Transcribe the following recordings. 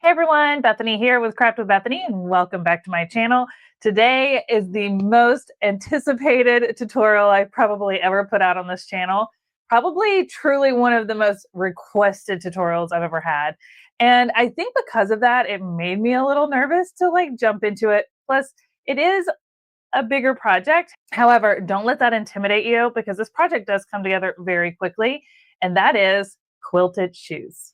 Hey everyone, Bethany here with Craft with Bethany, and welcome back to my channel. Today is the most anticipated tutorial I've probably ever put out on this channel. Probably truly one of the most requested tutorials I've ever had. And I think because of that, it made me a little nervous to jump into it. Plus, it is a bigger project. However, don't let that intimidate you because this project does come together very quickly, and that is quilted shoes.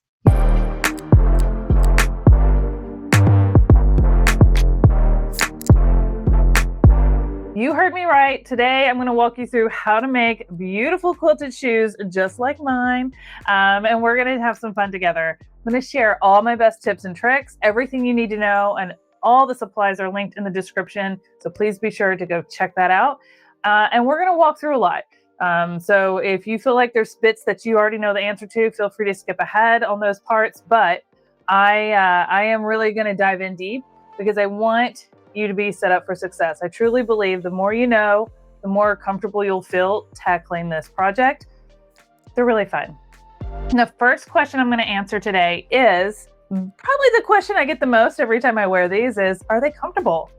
You heard me right. Today, I'm going to walk you through how to make beautiful quilted shoes just like mine. And we're going to have some fun together. I'm going to share all my best tips and tricks, everything you need to know, and all the supplies are linked in the description. So please be sure to go check that out. And we're going to walk through a lot. So if you feel like there's bits that you already know the answer to, feel free to skip ahead on those parts. But I am really going to dive in deep because I want you to be set up for success. I truly believe the more you know, the more comfortable you'll feel tackling this project. They're really fun. And the first question I'm going to answer today is probably the question I get the most every time I wear these is, are they comfortable?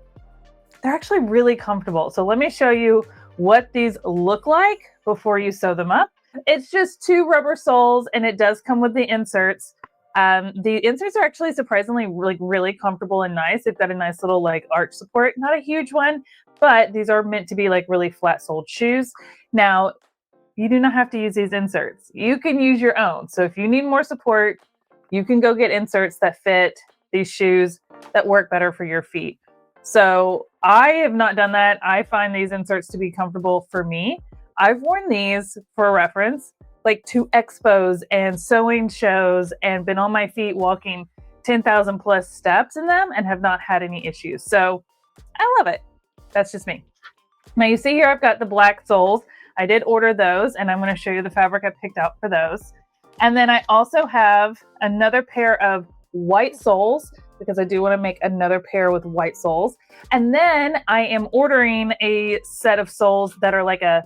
They're actually really comfortable. So let me show you what these look like before you sew them up. It's just 2 rubber soles and it does come with the inserts. The inserts are actually surprisingly really comfortable and nice. They've got a nice little arch support, not a huge one, but these are meant to be really flat soled shoes. Now, you do not have to use these inserts. You can use your own. So if you need more support, you can go get inserts that fit these shoes that work better for your feet. So I have not done that. I find these inserts to be comfortable for me. I've worn these for reference, to expos and sewing shows and been on my feet walking 10,000 plus steps in them and have not had any issues. So I love it. That's just me. Now you see here, I've got the black soles. I did order those and I'm going to show you the fabric I picked out for those. And then I also have another pair of white soles because I do want to make another pair with white soles. And then I am ordering a set of soles that are like a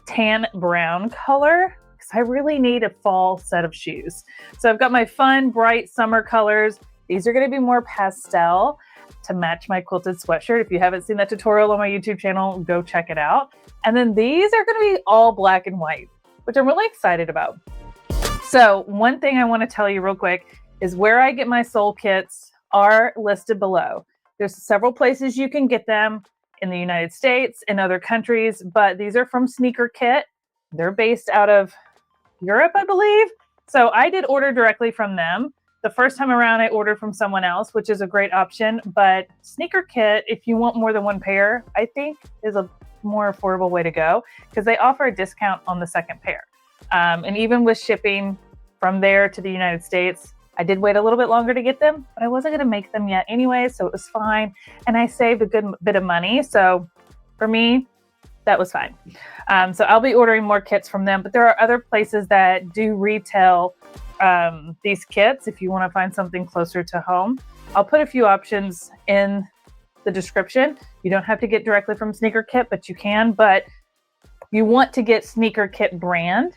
tan brown color. I really need a fall set of shoes. So I've got my fun, bright summer colors. These are going to be more pastel to match my quilted sweatshirt. If you haven't seen that tutorial on my YouTube channel, go check it out. And then these are going to be all black and white, which I'm really excited about. So one thing I want to tell you real quick is where I get my sole kits are listed below. There's several places you can get them in the United States and other countries, but these are from Sneaker Kit. They're based out of Europe, I believe. So I did order directly from them. The first time around, I ordered from someone else, which is a great option. But Sneaker Kit, if you want more than one pair, I think is a more affordable way to go because they offer a discount on the second pair. And even with shipping from there to the United States, I did wait a little bit longer to get them, but I wasn't going to make them yet anyway, so it was fine. And I saved a good bit of money. So for me, that was fine. So I'll be ordering more kits from them, but there are other places that do retail these kits if you want to find something closer to home. I'll put a few options in the description. You don't have to get directly from Sneaker Kit, but you can. But you want to get Sneaker Kit brand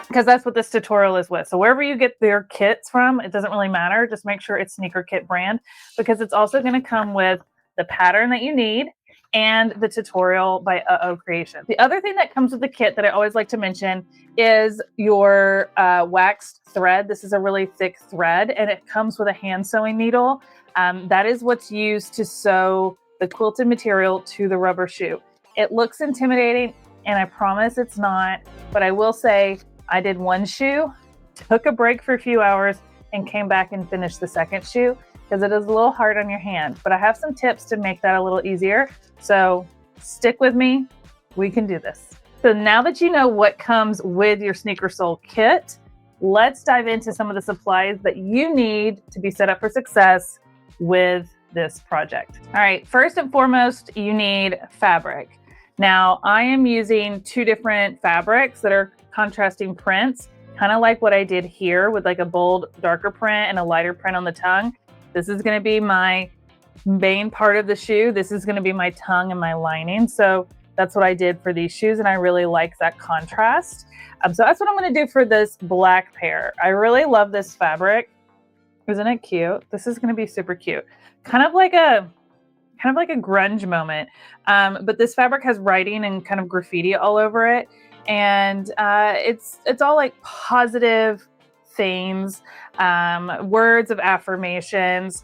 because that's what this tutorial is with. So wherever you get their kits from, it doesn't really matter. Just make sure it's Sneaker Kit brand because it's also going to come with the pattern that you need and the tutorial by Creation. The other thing that comes with the kit that I always like to mention is your waxed thread. This is a really thick thread and it comes with a hand sewing needle. That is what's used to sew the quilted material to the rubber shoe. It looks intimidating and I promise it's not, but I will say I did one shoe, took a break for a few hours and came back and finished the second shoe because it is a little hard on your hand, but I have some tips to make that a little easier. So stick with me, we can do this. So now that you know what comes with your sneaker sole kit, let's dive into some of the supplies that you need to be set up for success with this project. All right, first and foremost, you need fabric. Now I am using 2 different fabrics that are contrasting prints, kind of like what I did here with a bold, darker print and a lighter print on the tongue. This is going to be my main part of the shoe. This is going to be my tongue and my lining. So that's what I did for these shoes. And I really like that contrast. So that's what I'm going to do for this black pair. I really love this fabric. Isn't it cute? This is going to be super cute. Kind of like a grunge moment. But this fabric has writing and kind of graffiti all over it. And it's all like positive things, words of affirmations.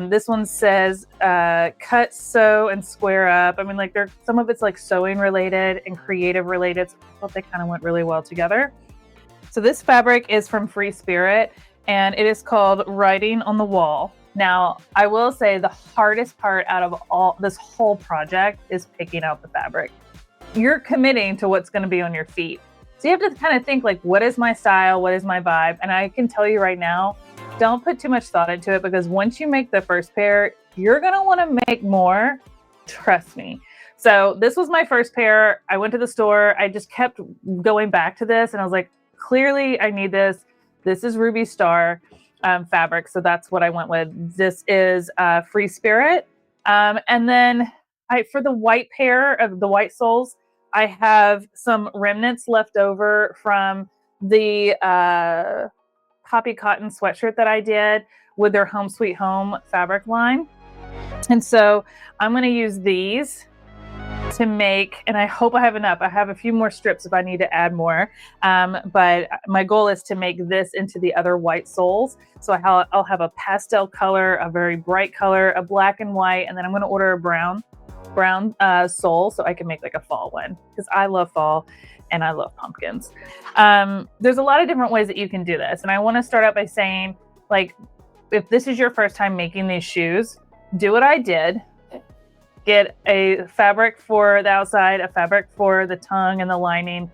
This one says, cut, sew, and square up. I mean, like some of it's like sewing related and creative related. So I thought they kind of went really well together. So this fabric is from Free Spirit and it is called Writing on the Wall. Now, I will say the hardest part out of all this whole project is picking out the fabric. You're committing to what's going to be on your feet. So you have to kind of think like, what is my style? What is my vibe? And I can tell you right now, don't put too much thought into it, because once you make the first pair, you're going to want to make more. Trust me. So this was my first pair. I went to the store. I just kept going back to this and I was like, clearly I need this. This is Ruby Star fabric. So that's what I went with. This is Free Spirit. And then for the white pair of the white soles, I have some remnants left over from the poppy cotton sweatshirt that I did with their Home Sweet Home fabric line. And so I'm going to use these to make, and I hope I have enough. I have a few more strips if I need to add more. But my goal is to make this into the other white soles. So I'll have a pastel color, a very bright color, a black and white, and then I'm going to order a brown sole so I can make like a fall one, because I love fall and I love pumpkins. There's a lot of different ways that you can do this. And I want to start out by saying, like, if this is your first time making these shoes, do what I did. Get a fabric for the outside, a fabric for the tongue and the lining,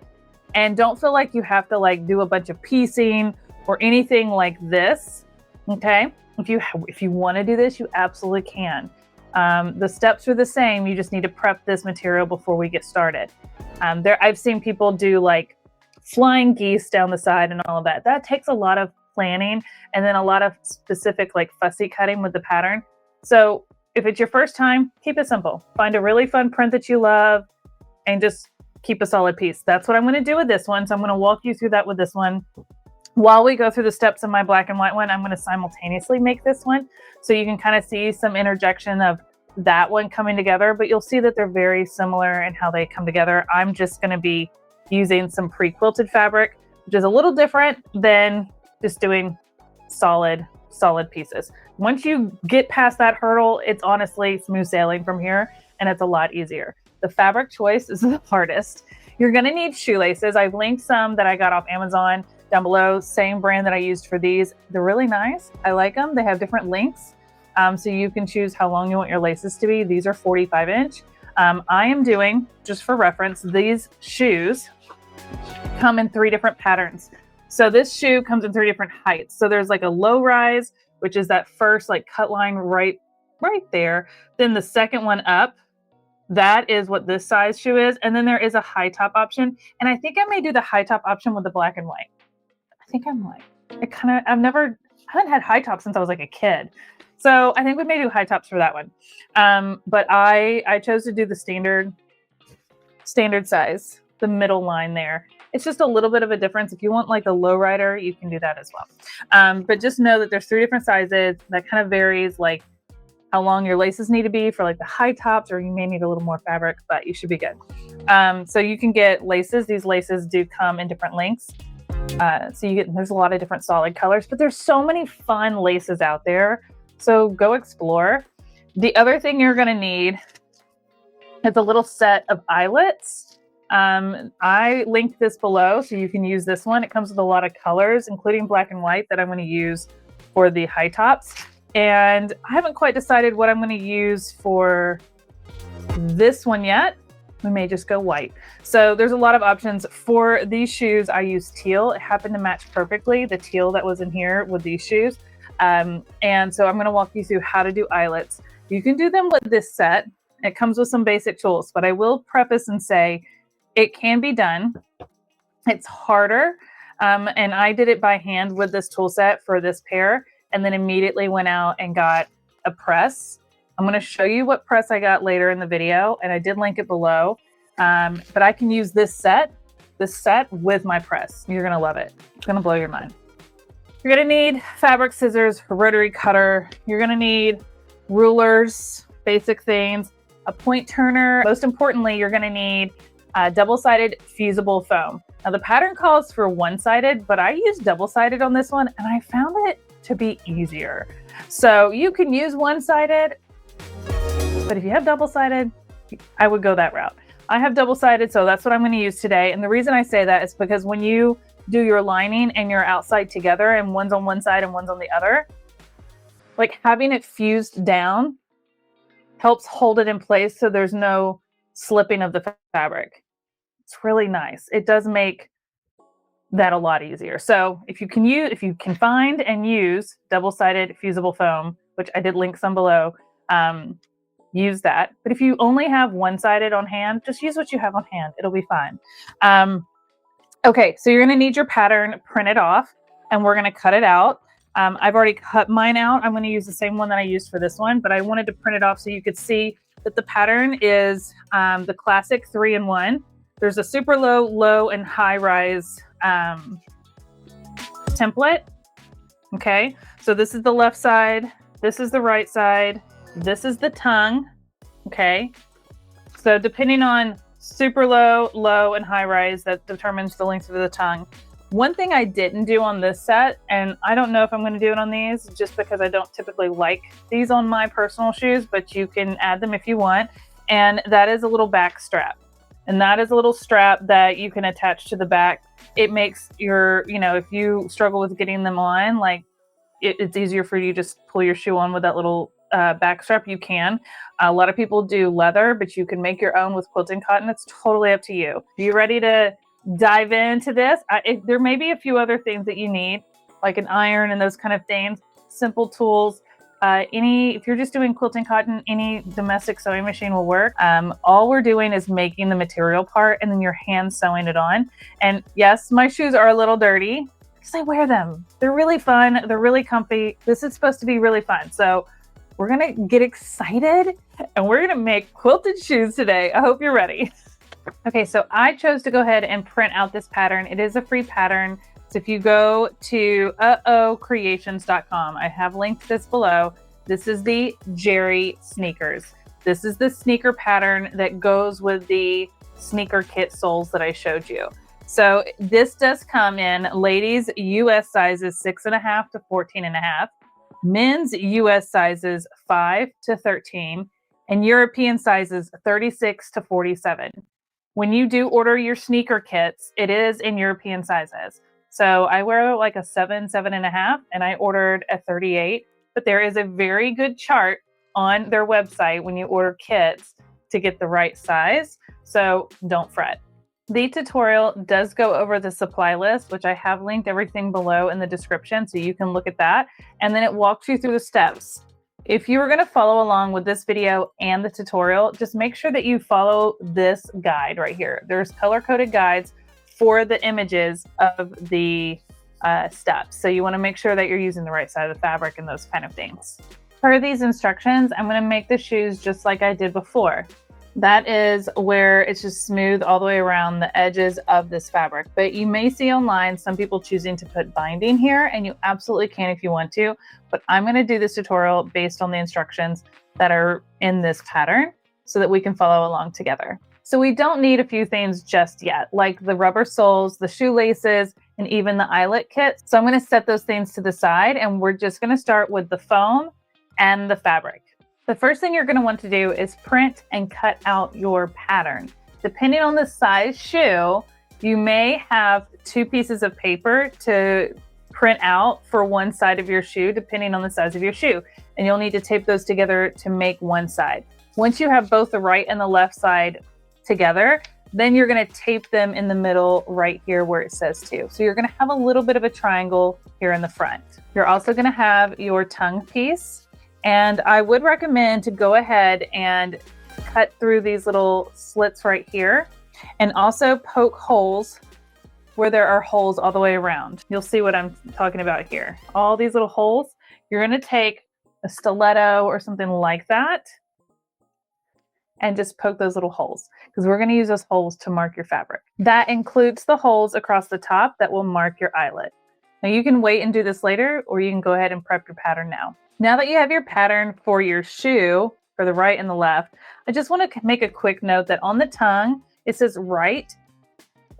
and don't feel like you have to like do a bunch of piecing or anything like this. Okay, if you want to do this, you absolutely can. The steps are the same. You just need to prep this material before we get started. I've seen people do like flying geese down the side and all of that. That takes a lot of planning and then a lot of specific like fussy cutting with the pattern. So if it's your first time, keep it simple. Find a really fun print that you love and just keep a solid piece. That's what I'm going to do with this one. So I'm going to walk you through that with this one. While we go through the steps in my black and white one, I'm going to simultaneously make this one. So you can kind of see some interjection of that one coming together, but you'll see that they're very similar in how they come together. I'm just going to be using some pre-quilted fabric, which is a little different than just doing solid pieces. Once you get past that hurdle, it's honestly smooth sailing from here, and it's a lot easier. The fabric choice is the hardest. You're going to need shoelaces. I've linked some that I got off Amazon down below, same brand that I used for these. They're really nice. I like them. They have different lengths, so you can choose how long you want your laces to be. These are 45 inch. I am doing, just for reference, these shoes come in 3 different patterns. So this shoe comes in 3 different heights. So there's like a low rise, which is that first like cut line right there. Then the second one up, that is what this size shoe is. And then there is a high top option. And I think I may do the high top option with the black and white. I think I might. I haven't had high tops since I was like a kid. So I think we may do high tops for that one. But I chose to do the standard size, the middle line there. It's just a little bit of a difference. If you want like a low rider, you can do that as well. But just know that there's 3 different sizes. That kind of varies, like how long your laces need to be for like the high tops, or you may need a little more fabric, but you should be good. So you can get laces. These laces do come in different lengths. There's a lot of different solid colors, but there's so many fun laces out there. So go explore. The other thing you're going to need is a little set of eyelets. I linked this below, so you can use this one. It comes with a lot of colors, including black and white, that I'm going to use for the high tops. And I haven't quite decided what I'm going to use for this one yet. We may just go white. So there's a lot of options. For these shoes, I use teal. It happened to match perfectly, the teal that was in here with these shoes. And so I'm going to walk you through how to do eyelets. You can do them with this set. It comes with some basic tools, but I will preface and say it can be done. It's harder. And I did it by hand with this tool set for this pair, and then immediately went out and got a press. I'm going to show you what press I got later in the video, and I did link it below. But I can use this set with my press. You're going to love it. It's going to blow your mind. You're gonna need fabric scissors, rotary cutter. You're gonna need rulers, basic things, a point turner. Most importantly, you're gonna need double-sided fusible foam. Now the pattern calls for one-sided, but I used double-sided on this one and I found it to be easier. So you can use one-sided, but if you have double-sided, I would go that route. I have double-sided, so that's what I'm gonna use today. And the reason I say that is because when you do your lining and your outside together and one's on one side and one's on the other, like having it fused down helps hold it in place so there's no slipping of the fabric. It's really nice. It does make that a lot easier. So if you can find and use double-sided fusible foam, which I did link some below, use that. But if you only have one-sided on hand, just use what you have on hand. It'll be fine. Okay, so you're going to need your pattern printed off, and we're going to cut it out. I've already cut mine out. I'm going to use the same one that I used for this one, but I wanted to print it off so you could see that the pattern is the classic 3-in-1. There's a super low, low, and high rise template. Okay, so this is the left side. This is the right side. This is the tongue. Okay, so depending on super low, low, and high rise, that determines the length of the tongue. One thing I didn't do on this set, and I don't know if I'm going to do it on these just because I don't typically like these on my personal shoes, but you can add them if you want. And that is a little back strap. And that is a little strap that you can attach to the back. It makes your, if you struggle with getting them on, like it's easier for you to just pull your shoe on with that little back strap. You can. A lot of people do leather, but you can make your own with quilting cotton. It's totally up to you. Are you ready to dive into this? There may be a few other things that you need, like an iron and those kind of things, simple tools. If you're just doing quilting cotton, any domestic sewing machine will work. All we're doing is making the material part and then you're hand sewing it on. And yes, my shoes are a little dirty because I wear them. They're really fun. They're really comfy. This is supposed to be really fun. So we're going to get excited and we're going to make quilted shoes today. I hope you're ready. Okay, so I chose to go ahead and print out this pattern. It is a free pattern. So if you go to creations.com, I have linked this below. This is the Jerry sneakers. This is the sneaker pattern that goes with the sneaker kit soles that I showed you. So this does come in ladies US sizes 6.5 to 14.5, men's US sizes 5 to 13, and European sizes 36 to 47. When you do order your sneaker kits, it is in European sizes. So I wear like a 7, 7.5, and I ordered a 38. But there is a very good chart on their website when you order kits to get the right size. So don't fret. The tutorial does go over the supply list, which I have linked everything below in the description, so you can look at that. And then it walks you through the steps. If you are going to follow along with this video and the tutorial, just make sure that you follow this guide right here. There's color-coded guides for the images of the steps. So you want to make sure that you're using the right side of the fabric and those kind of things. Per these instructions, I'm going to make the shoes just like I did before. That is where it's just smooth all the way around the edges of this fabric. But you may see online some people choosing to put binding here, and you absolutely can if you want to. But I'm going to do this tutorial based on the instructions that are in this pattern so that we can follow along together. So we don't need a few things just yet, like the rubber soles, the shoelaces, and even the eyelet kit. So I'm going to set those things to the side, and we're just going to start with the foam and the fabric. The first thing you're going to want to do is print and cut out your pattern. Depending on the size shoe, you may have 2 pieces of paper to print out for one side of your shoe, depending on the size of your shoe. And you'll need to tape those together to make one side. Once you have both the right and the left side together, then you're going to tape them in the middle right here where it says to. So you're going to have a little bit of a triangle here in the front. You're also going to have your tongue piece. And I would recommend to go ahead and cut through these little slits right here and also poke holes where there are holes all the way around. You'll see what I'm talking about here. All these little holes, you're going to take a stiletto or something like that and just poke those little holes because we're going to use those holes to mark your fabric. That includes the holes across the top that will mark your eyelet. Now you can wait and do this later, or you can go ahead and prep your pattern now. Now that you have your pattern for your shoe, for the right and the left, I just want to make a quick note that on the tongue, it says right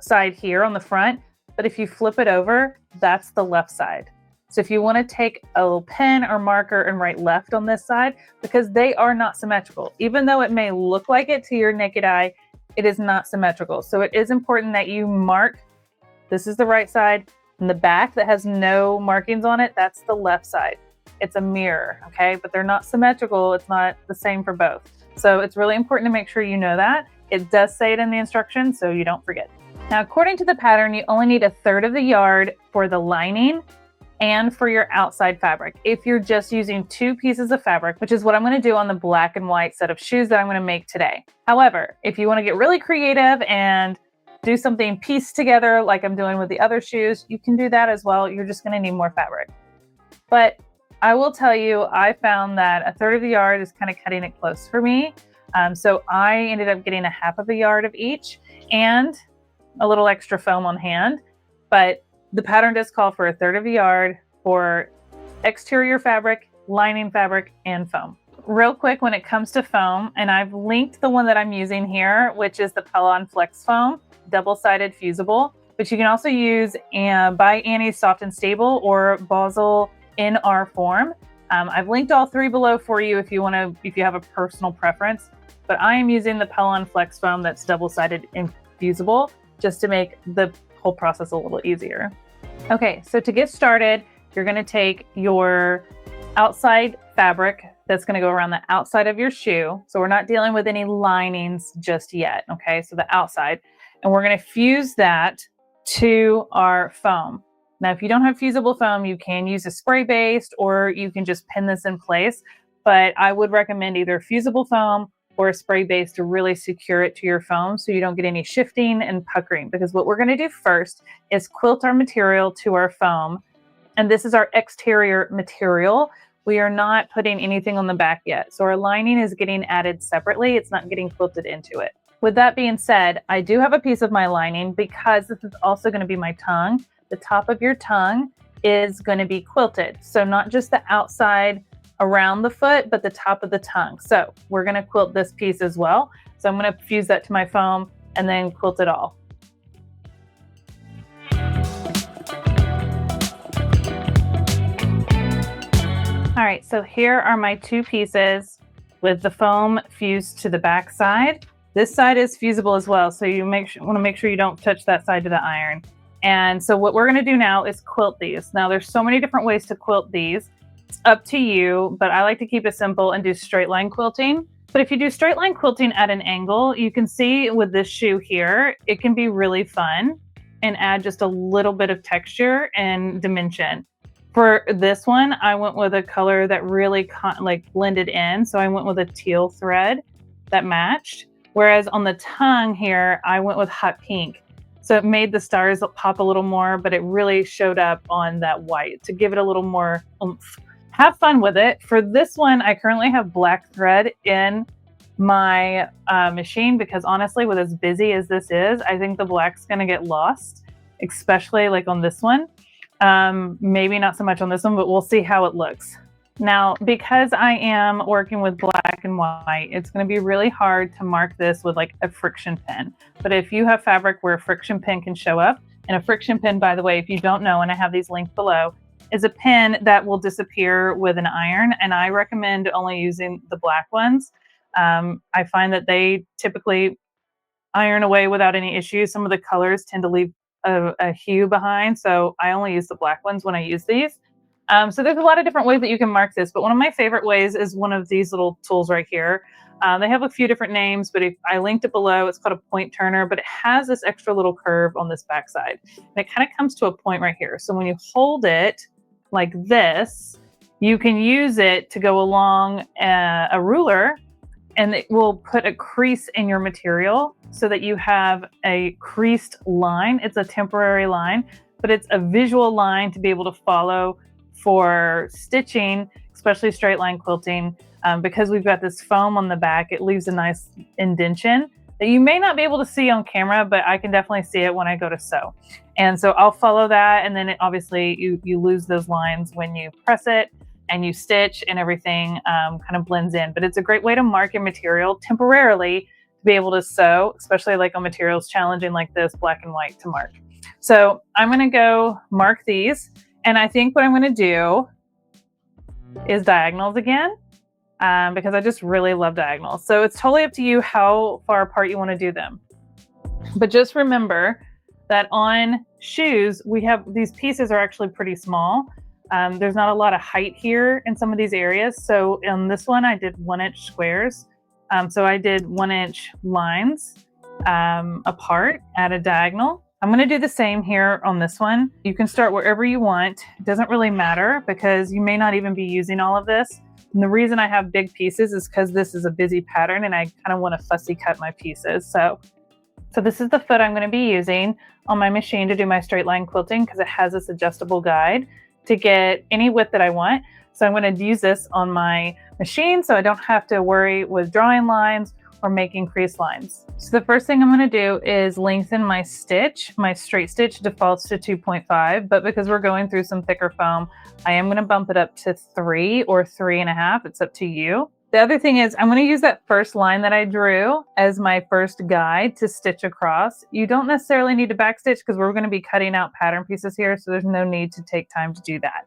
side here on the front, but if you flip it over, that's the left side. So if you want to take a little pen or marker and write left on this side, because they are not symmetrical. Even though it may look like it to your naked eye, it is not symmetrical. So it is important that you mark, this is the right side, and the back that has no markings on it, that's the left side. It's a mirror, okay? But they're not symmetrical. It's not the same for both. So it's really important to make sure you know that. It does say it in the instructions, so you don't forget. Now, according to the pattern, you only need 1/3 of the yard for the lining and for your outside fabric. If you're just using 2 pieces of fabric, which is what I'm going to do on the black and white set of shoes that I'm going to make today. However, if you want to get really creative and do something pieced together like I'm doing with the other shoes, you can do that as well. You're just going to need more fabric. But I will tell you, I found that 1/3 of the yard is kind of cutting it close for me. So I ended up getting 1/2 of a yard of each and a little extra foam on hand. But the pattern does call for 1/3 of a yard for exterior fabric, lining fabric, and foam. Real quick, when it comes to foam, and I've linked the one that I'm using here, which is the Pellon Flex Foam, double-sided fusible, but you can also use by Annie's Soft and Stable or Basel in our form. I've linked all 3 below for you if you have a personal preference, but I am using the Pellon Flex Foam that's double-sided and fusible just to make the whole process a little easier. Okay, so to get started, you're going to take your outside fabric that's going to go around the outside of your shoe. So we're not dealing with any linings just yet. Okay, so the outside, and we're going to fuse that to our foam. Now, if you don't have fusible foam, you can use a spray-based or you can just pin this in place, but I would recommend either fusible foam or a spray-based to really secure it to your foam so you don't get any shifting and puckering, because what we're going to do first is quilt our material to our foam, and this is our exterior material. We are not putting anything on the back yet, so our lining is getting added separately. It's not getting quilted into it. With that being said, I do have a piece of my lining because this is also going to be my tongue. The top of your tongue is going to be quilted, so not just the outside around the foot, but the top of the tongue. So we're going to quilt this piece as well. So I'm going to fuse that to my foam and then quilt it all. All right, so here are my 2 pieces with the foam fused to the back side. This side is fusible as well, so you want to make sure you don't touch that side to the iron. And so what we're going to do now is quilt these. Now there's so many different ways to quilt these. It's up to you, but I like to keep it simple and do straight line quilting. But if you do straight line quilting at an angle, you can see with this shoe here, it can be really fun and add just a little bit of texture and dimension. For this one, I went with a color that really blended in. So I went with a teal thread that matched. Whereas on the tongue here, I went with hot pink. So it made the stars pop a little more, but it really showed up on that white to give it a little more oomph. Have fun with it. For this one, I currently have black thread in my machine because honestly, with as busy as this is, I think the black's going to get lost, especially like on this one. Maybe not so much on this one, but we'll see how it looks. Now, because I am working with black and white, it's going to be really hard to mark this with like a friction pin. But if you have fabric where a friction pin can show up, and a friction pin, by the way, if you don't know, and I have these linked below, is a pin that will disappear with an iron, and I recommend only using the black ones. I find that they typically iron away without any issues. Some of the colors tend to leave a hue behind, so I only use the black ones when I use these. So there's a lot of different ways that you can mark this, but one of my favorite ways is one of these little tools right here. They have a few different names, but if I linked it below, it's called a point turner, but it has this extra little curve on this back side. And it kind of comes to a point right here. So when you hold it like this, you can use it to go along a ruler, and it will put a crease in your material so that you have a creased line. It's a temporary line, but it's a visual line to be able to follow for stitching, especially straight line quilting. Because we've got this foam on the back, it leaves a nice indentation that you may not be able to see on camera, but I can definitely see it when I go to sew. And so I'll follow that, and then obviously you lose those lines when you press it and you stitch, and everything kind of blends in. But it's a great way to mark your material temporarily to be able to sew, especially like on materials challenging like this, black and white to mark. So I'm going to go mark these, and I think what I'm going to do is diagonals again, because I just really love diagonals. So it's totally up to you how far apart you want to do them. But just remember that on shoes, we have these pieces are actually pretty small. There's not a lot of height here in some of these areas. So in this one, I did 1-inch squares. So I did 1-inch lines apart at a diagonal. I'm going to do the same here on this one. You can start wherever you want. It doesn't really matter because you may not even be using all of this. And the reason I have big pieces is because this is a busy pattern and I kind of want to fussy cut my pieces. So this is the foot I'm going to be using on my machine to do my straight line quilting, because it has this adjustable guide to get any width that I want. So I'm going to use this on my machine so I don't have to worry with drawing lines or making crease lines. So the first thing I'm going to do is lengthen my stitch. My straight stitch defaults to 2.5, but because we're going through some thicker foam, I am going to bump it up to 3 or 3.5. It's up to you. The other thing is I'm going to use that first line that I drew as my first guide to stitch across. You don't necessarily need to backstitch because we're going to be cutting out pattern pieces here, so there's no need to take time to do that.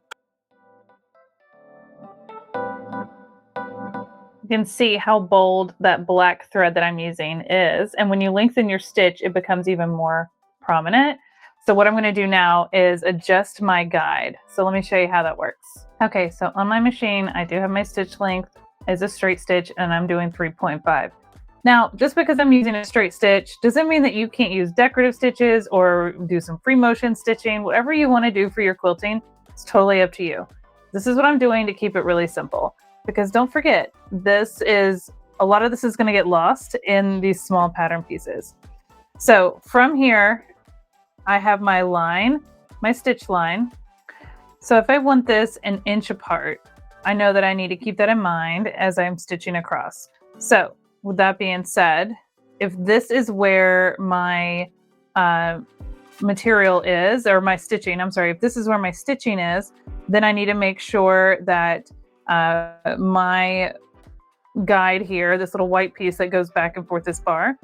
You can see how bold that black thread that I'm using is, and when you lengthen your stitch, it becomes even more prominent. So what I'm going to do now is adjust my guide. So let me show you how that works. Okay, so on my machine, I do have my stitch length as a straight stitch, and I'm doing 3.5. Now, just because I'm using a straight stitch doesn't mean that you can't use decorative stitches or do some free motion stitching. Whatever you want to do for your quilting, it's totally up to you. This is what I'm doing to keep it really simple, because don't forget, a lot of this is going to get lost in these small pattern pieces. So from here, I have my line, my stitch line. So if I want this 1 inch apart, I know that I need to keep that in mind as I'm stitching across. So with that being said, if this is where my material is, or my stitching, I'm sorry, if this is where my stitching is, then I need to make sure that my guide here, this little white piece that goes back and forth this bar,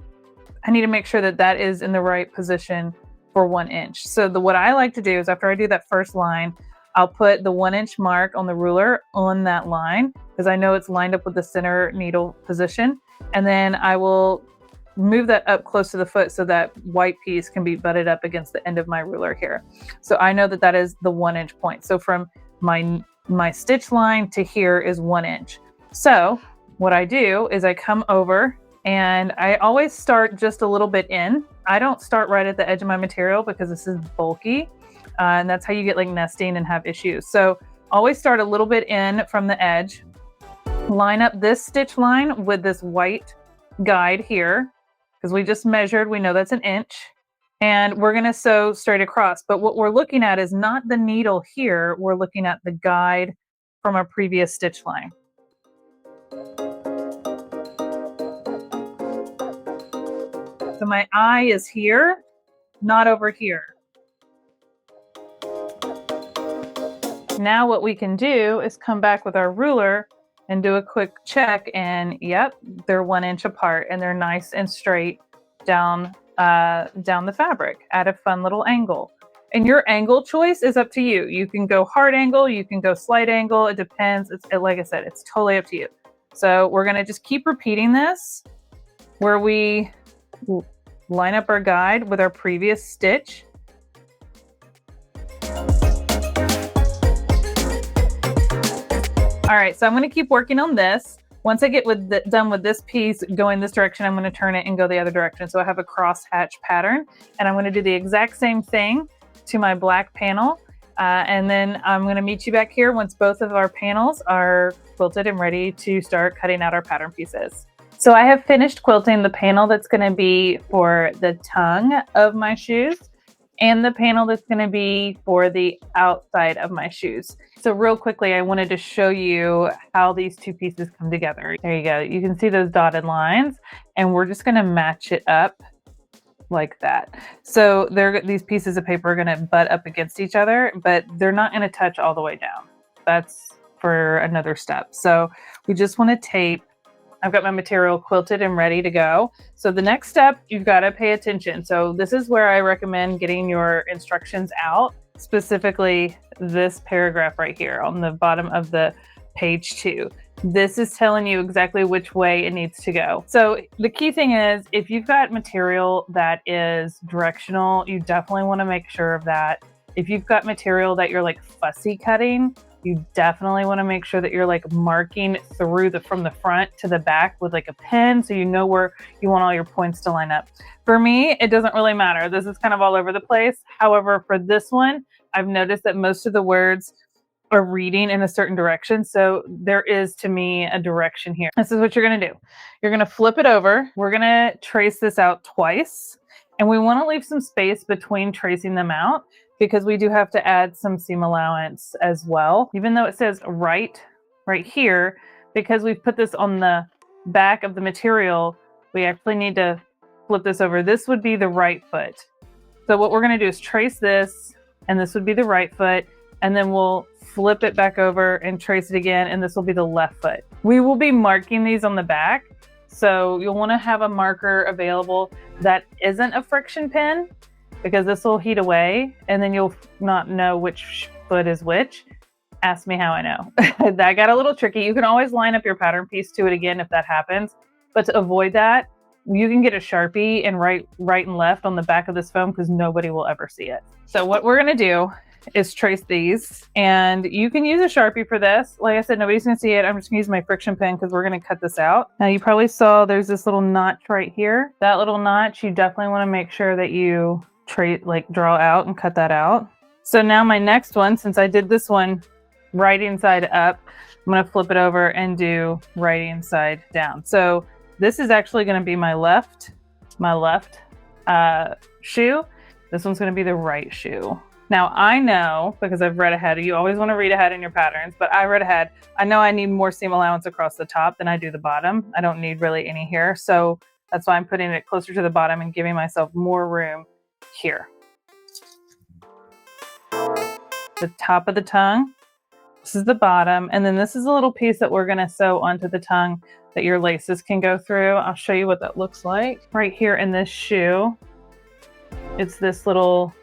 I need to make sure that that is in the right position for 1 inch. So what I like to do is after I do that first line, I'll put the 1 inch mark on the ruler on that line because I know it's lined up with the center needle position. And then I will move that up close to the foot so that white piece can be butted up against the end of my ruler here. So I know that that is the 1 inch point. So from my stitch line to here is 1 inch. So what I do is I come over and I always start just a little bit in. I don't start right at the edge of my material because this is bulky. And that's how you get like nesting and have issues. So always start a little bit in from the edge, line up this stitch line with this white guide here, because we just measured, we know that's 1 inch, and we're going to sew straight across. But what we're looking at is not the needle here, we're looking at the guide from our previous stitch line. So my eye is here, not over here. Now what we can do is come back with our ruler and do a quick check, and yep, they're 1 inch apart and they're nice and straight down the fabric at a fun little angle. And your angle choice is up to you. You can go hard angle, you can go slight angle, it depends. Like I said, it's totally up to you. So we're gonna just keep repeating this where we line up our guide with our previous stitch. All right, so I'm going to keep working on this. Once I get done with this piece going this direction, I'm going to turn it and go the other direction. So I have a cross hatch pattern, and I'm going to do the exact same thing to my black panel. And then I'm going to meet you back here once both of our panels are quilted and ready to start cutting out our pattern pieces. So I have finished quilting the panel that's going to be for the tongue of my shoes. and the panel that's going to be for the outside of my shoes. So real quickly, I wanted to show you how these two pieces come together. There you go. You can see those dotted lines, and we're just going to match it up like that. So these pieces of paper are going to butt up against each other, but they're not going to touch all the way down. That's for another step. So we just want to tape. I've got my material quilted and ready to go. So the next step, you've got to pay attention. So this is where I recommend getting your instructions out, specifically this paragraph right here on the bottom of the page 2. This is telling you exactly which way it needs to go. So the key thing is, if you've got material that is directional, you definitely want to make sure of that. If you've got material that you're like fussy cutting, you definitely want to make sure that you're like marking through from the front to the back with like a pen, so you know where you want all your points to line up. For me, it doesn't really matter. This is kind of all over the place. However, for this one, I've noticed that most of the words are reading in a certain direction. So there is, to me, a direction here. This is what you're going to do. You're going to flip it over. We're going to trace this out twice. And we want to leave some space between tracing them out, because we do have to add some seam allowance as well. Even though it says right here, because we've put this on the back of the material, we actually need to flip this over. This would be the right foot. So what we're going to do is trace this, and this would be the right foot, and then we'll flip it back over and trace it again, and this will be the left foot. We will be marking these on the back, so you'll want to have a marker available that isn't a friction pin, because this will heat away and then you'll not know which foot is which. Ask me how I know. That got a little tricky. You can always line up your pattern piece to it again if that happens, but to avoid that, you can get a Sharpie and write right and left on the back of this foam, because nobody will ever see it. So what we're going to do is trace these, and you can use a Sharpie for this. Like I said, nobody's going to see it. I'm just going to use my friction pen because we're going to cut this out. Now you probably saw there's this little notch right here. That little notch, you definitely want to make sure that you draw out and cut that out. So now my next one, since I did this one right side up, I'm going to flip it over and do right side down. So this is actually going to be my left shoe. This one's going to be the right shoe. Now I know, because I've read ahead, you always want to read ahead in your patterns, but I read ahead. I know I need more seam allowance across the top than I do the bottom. I don't need really any here. So that's why I'm putting it closer to the bottom and giving myself more room here. The top of the tongue, this is the bottom, and then this is a little piece that we're going to sew onto the tongue that your laces can go through. I'll show you what that looks like. Right here in this shoe, it's this little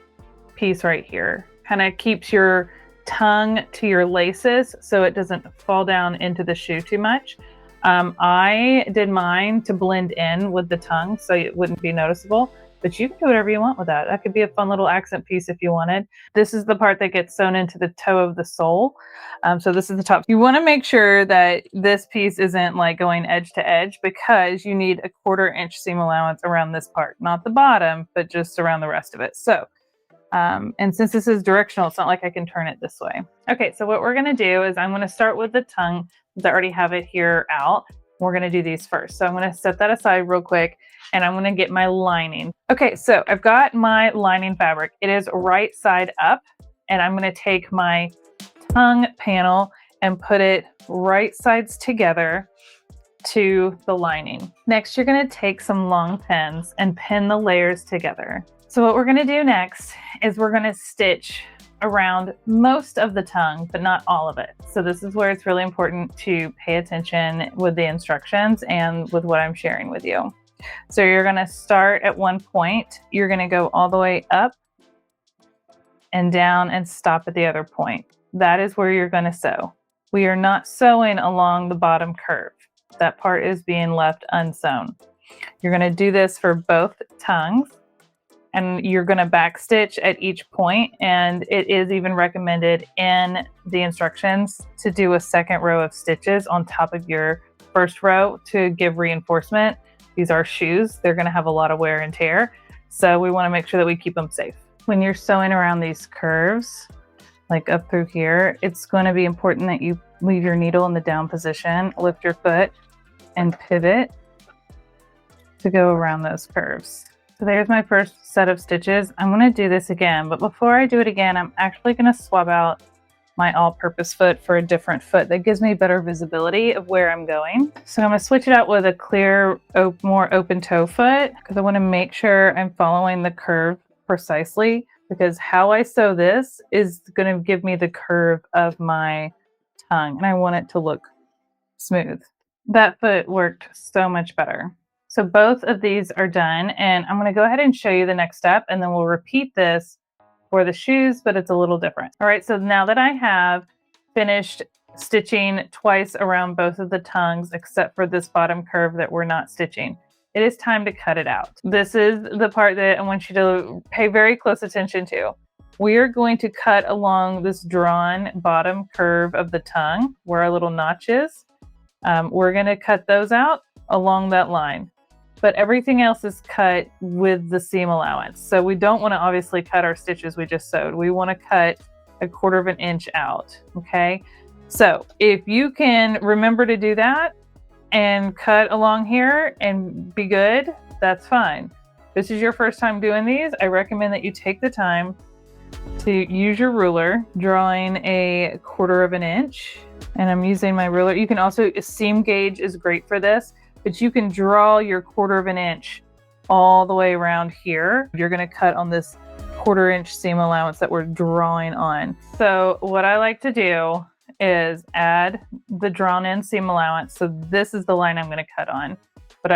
piece right here. Kind of keeps your tongue to your laces so it doesn't fall down into the shoe too much. I did mine to blend in with the tongue so it wouldn't be noticeable. But you can do whatever you want with that. That could be a fun little accent piece if you wanted. This is the part that gets sewn into the toe of the sole. So this is the top. You want to make sure that this piece isn't like going edge to edge, because you need a 1/4 inch seam allowance around this part. Not the bottom, but just around the rest of it. So, and since this is directional, it's not like I can turn it this way. Okay, so what we're going to do is I'm going to start with the tongue, because I already have it here out. We're going to do these first. So I'm going to set that aside real quick, and I'm going to get my lining. Okay, so I've got my lining fabric. It is right side up, and I'm going to take my tongue panel and put it right sides together to the lining. Next, you're going to take some long pins and pin the layers together. So what we're going to do next is we're going to stitch around most of the tongue, but not all of it. So this is where it's really important to pay attention with the instructions and with what I'm sharing with you. So you're going to start at one point, you're going to go all the way up and down and stop at the other point. That is where you're going to sew. We are not sewing along the bottom curve. That part is being left unsewn. You're going to do this for both tongues, and you're going to backstitch at each point, and it is even recommended in the instructions to do a second row of stitches on top of your first row to give reinforcement. These are shoes. They're going to have a lot of wear and tear, so we want to make sure that we keep them safe. When you're sewing around these curves, like up through here, it's going to be important that you leave your needle in the down position, lift your foot, and pivot to go around those curves. So there's my first set of stitches. I'm going to do this again, but before I do it again, I'm actually going to swap out my all-purpose foot for a different foot that gives me better visibility of where I'm going. So I'm going to switch it out with a clear, more open toe foot because I want to make sure I'm following the curve precisely, because how I sew this is going to give me the curve of my tongue, and I want it to look smooth. That foot worked so much better. So both of these are done, and I'm going to go ahead and show you the next step, and then we'll repeat this for the shoes, but it's a little different. All right, so now that I have finished stitching twice around both of the tongues, except for this bottom curve that we're not stitching, it is time to cut it out. This is the part that I want you to pay very close attention to. We are going to cut along this drawn bottom curve of the tongue where our little notch is. We're going to cut those out along that line, but everything else is cut with the seam allowance. So we don't want to obviously cut our stitches we just sewed. We want to cut 1/4 of an inch out. Okay. So if you can remember to do that and cut along here and be good, that's fine. This is your first time doing these. I recommend that you take the time to use your ruler, drawing 1/4 of an inch. And I'm using my ruler. You can also, a seam gauge is great for this, but you can draw your 1/4 of an inch all the way around here. You're going to cut on this 1/4 inch seam allowance that we're drawing on. So what I like to do is add the drawn in seam allowance. So this is the line I'm going to cut on.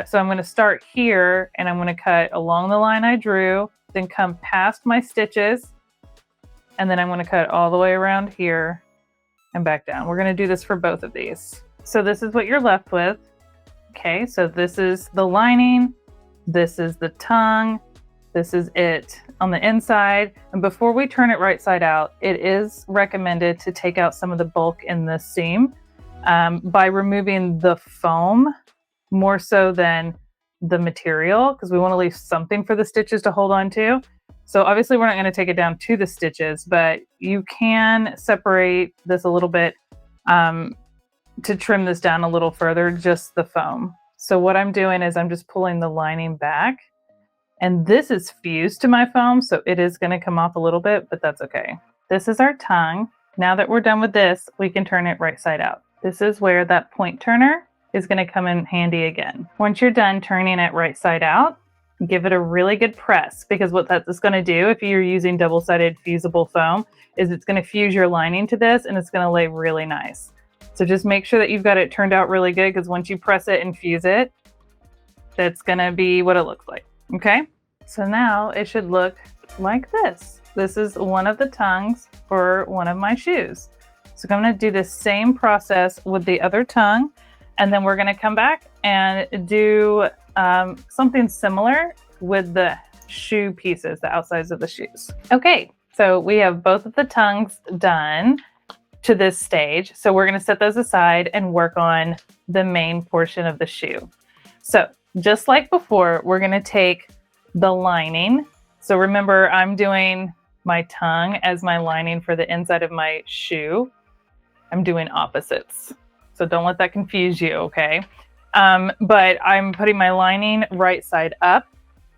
So I'm going to start here, and I'm going to cut along the line I drew, then come past my stitches, and then I'm going to cut all the way around here and back down. We're going to do this for both of these. So this is what you're left with. Okay, so this is the lining, this is the tongue, this is it on the inside. And before we turn it right side out, it is recommended to take out some of the bulk in this seam by removing the foam more so than the material, because we want to leave something for the stitches to hold on to. So obviously we're not going to take it down to the stitches, but you can separate this a little bit to trim this down a little further, just the foam. So what I'm doing is I'm just pulling the lining back, and this is fused to my foam, so it is going to come off a little bit, but that's okay. This is our tongue. Now that we're done with this, we can turn it right side out. This is where that point turner is going to come in handy again. Once you're done turning it right side out, give it a really good press, because what that is going to do, if you're using double-sided fusible foam, is it's going to fuse your lining to this, and it's going to lay really nice. So just make sure that you've got it turned out really good, because once you press it and fuse it, that's going to be what it looks like. Okay, so now it should look like this. This is one of the tongues for one of my shoes. So I'm going to do the same process with the other tongue, and then we're going to come back and do something similar with the shoe pieces, the outsides of the shoes. Okay, so we have both of the tongues done to this stage. So we're going to set those aside and work on the main portion of the shoe. So just like before, we're going to take the lining. So remember, I'm doing my tongue as my lining for the inside of my shoe. I'm doing opposites. So don't let that confuse you, okay? But I'm putting my lining right side up,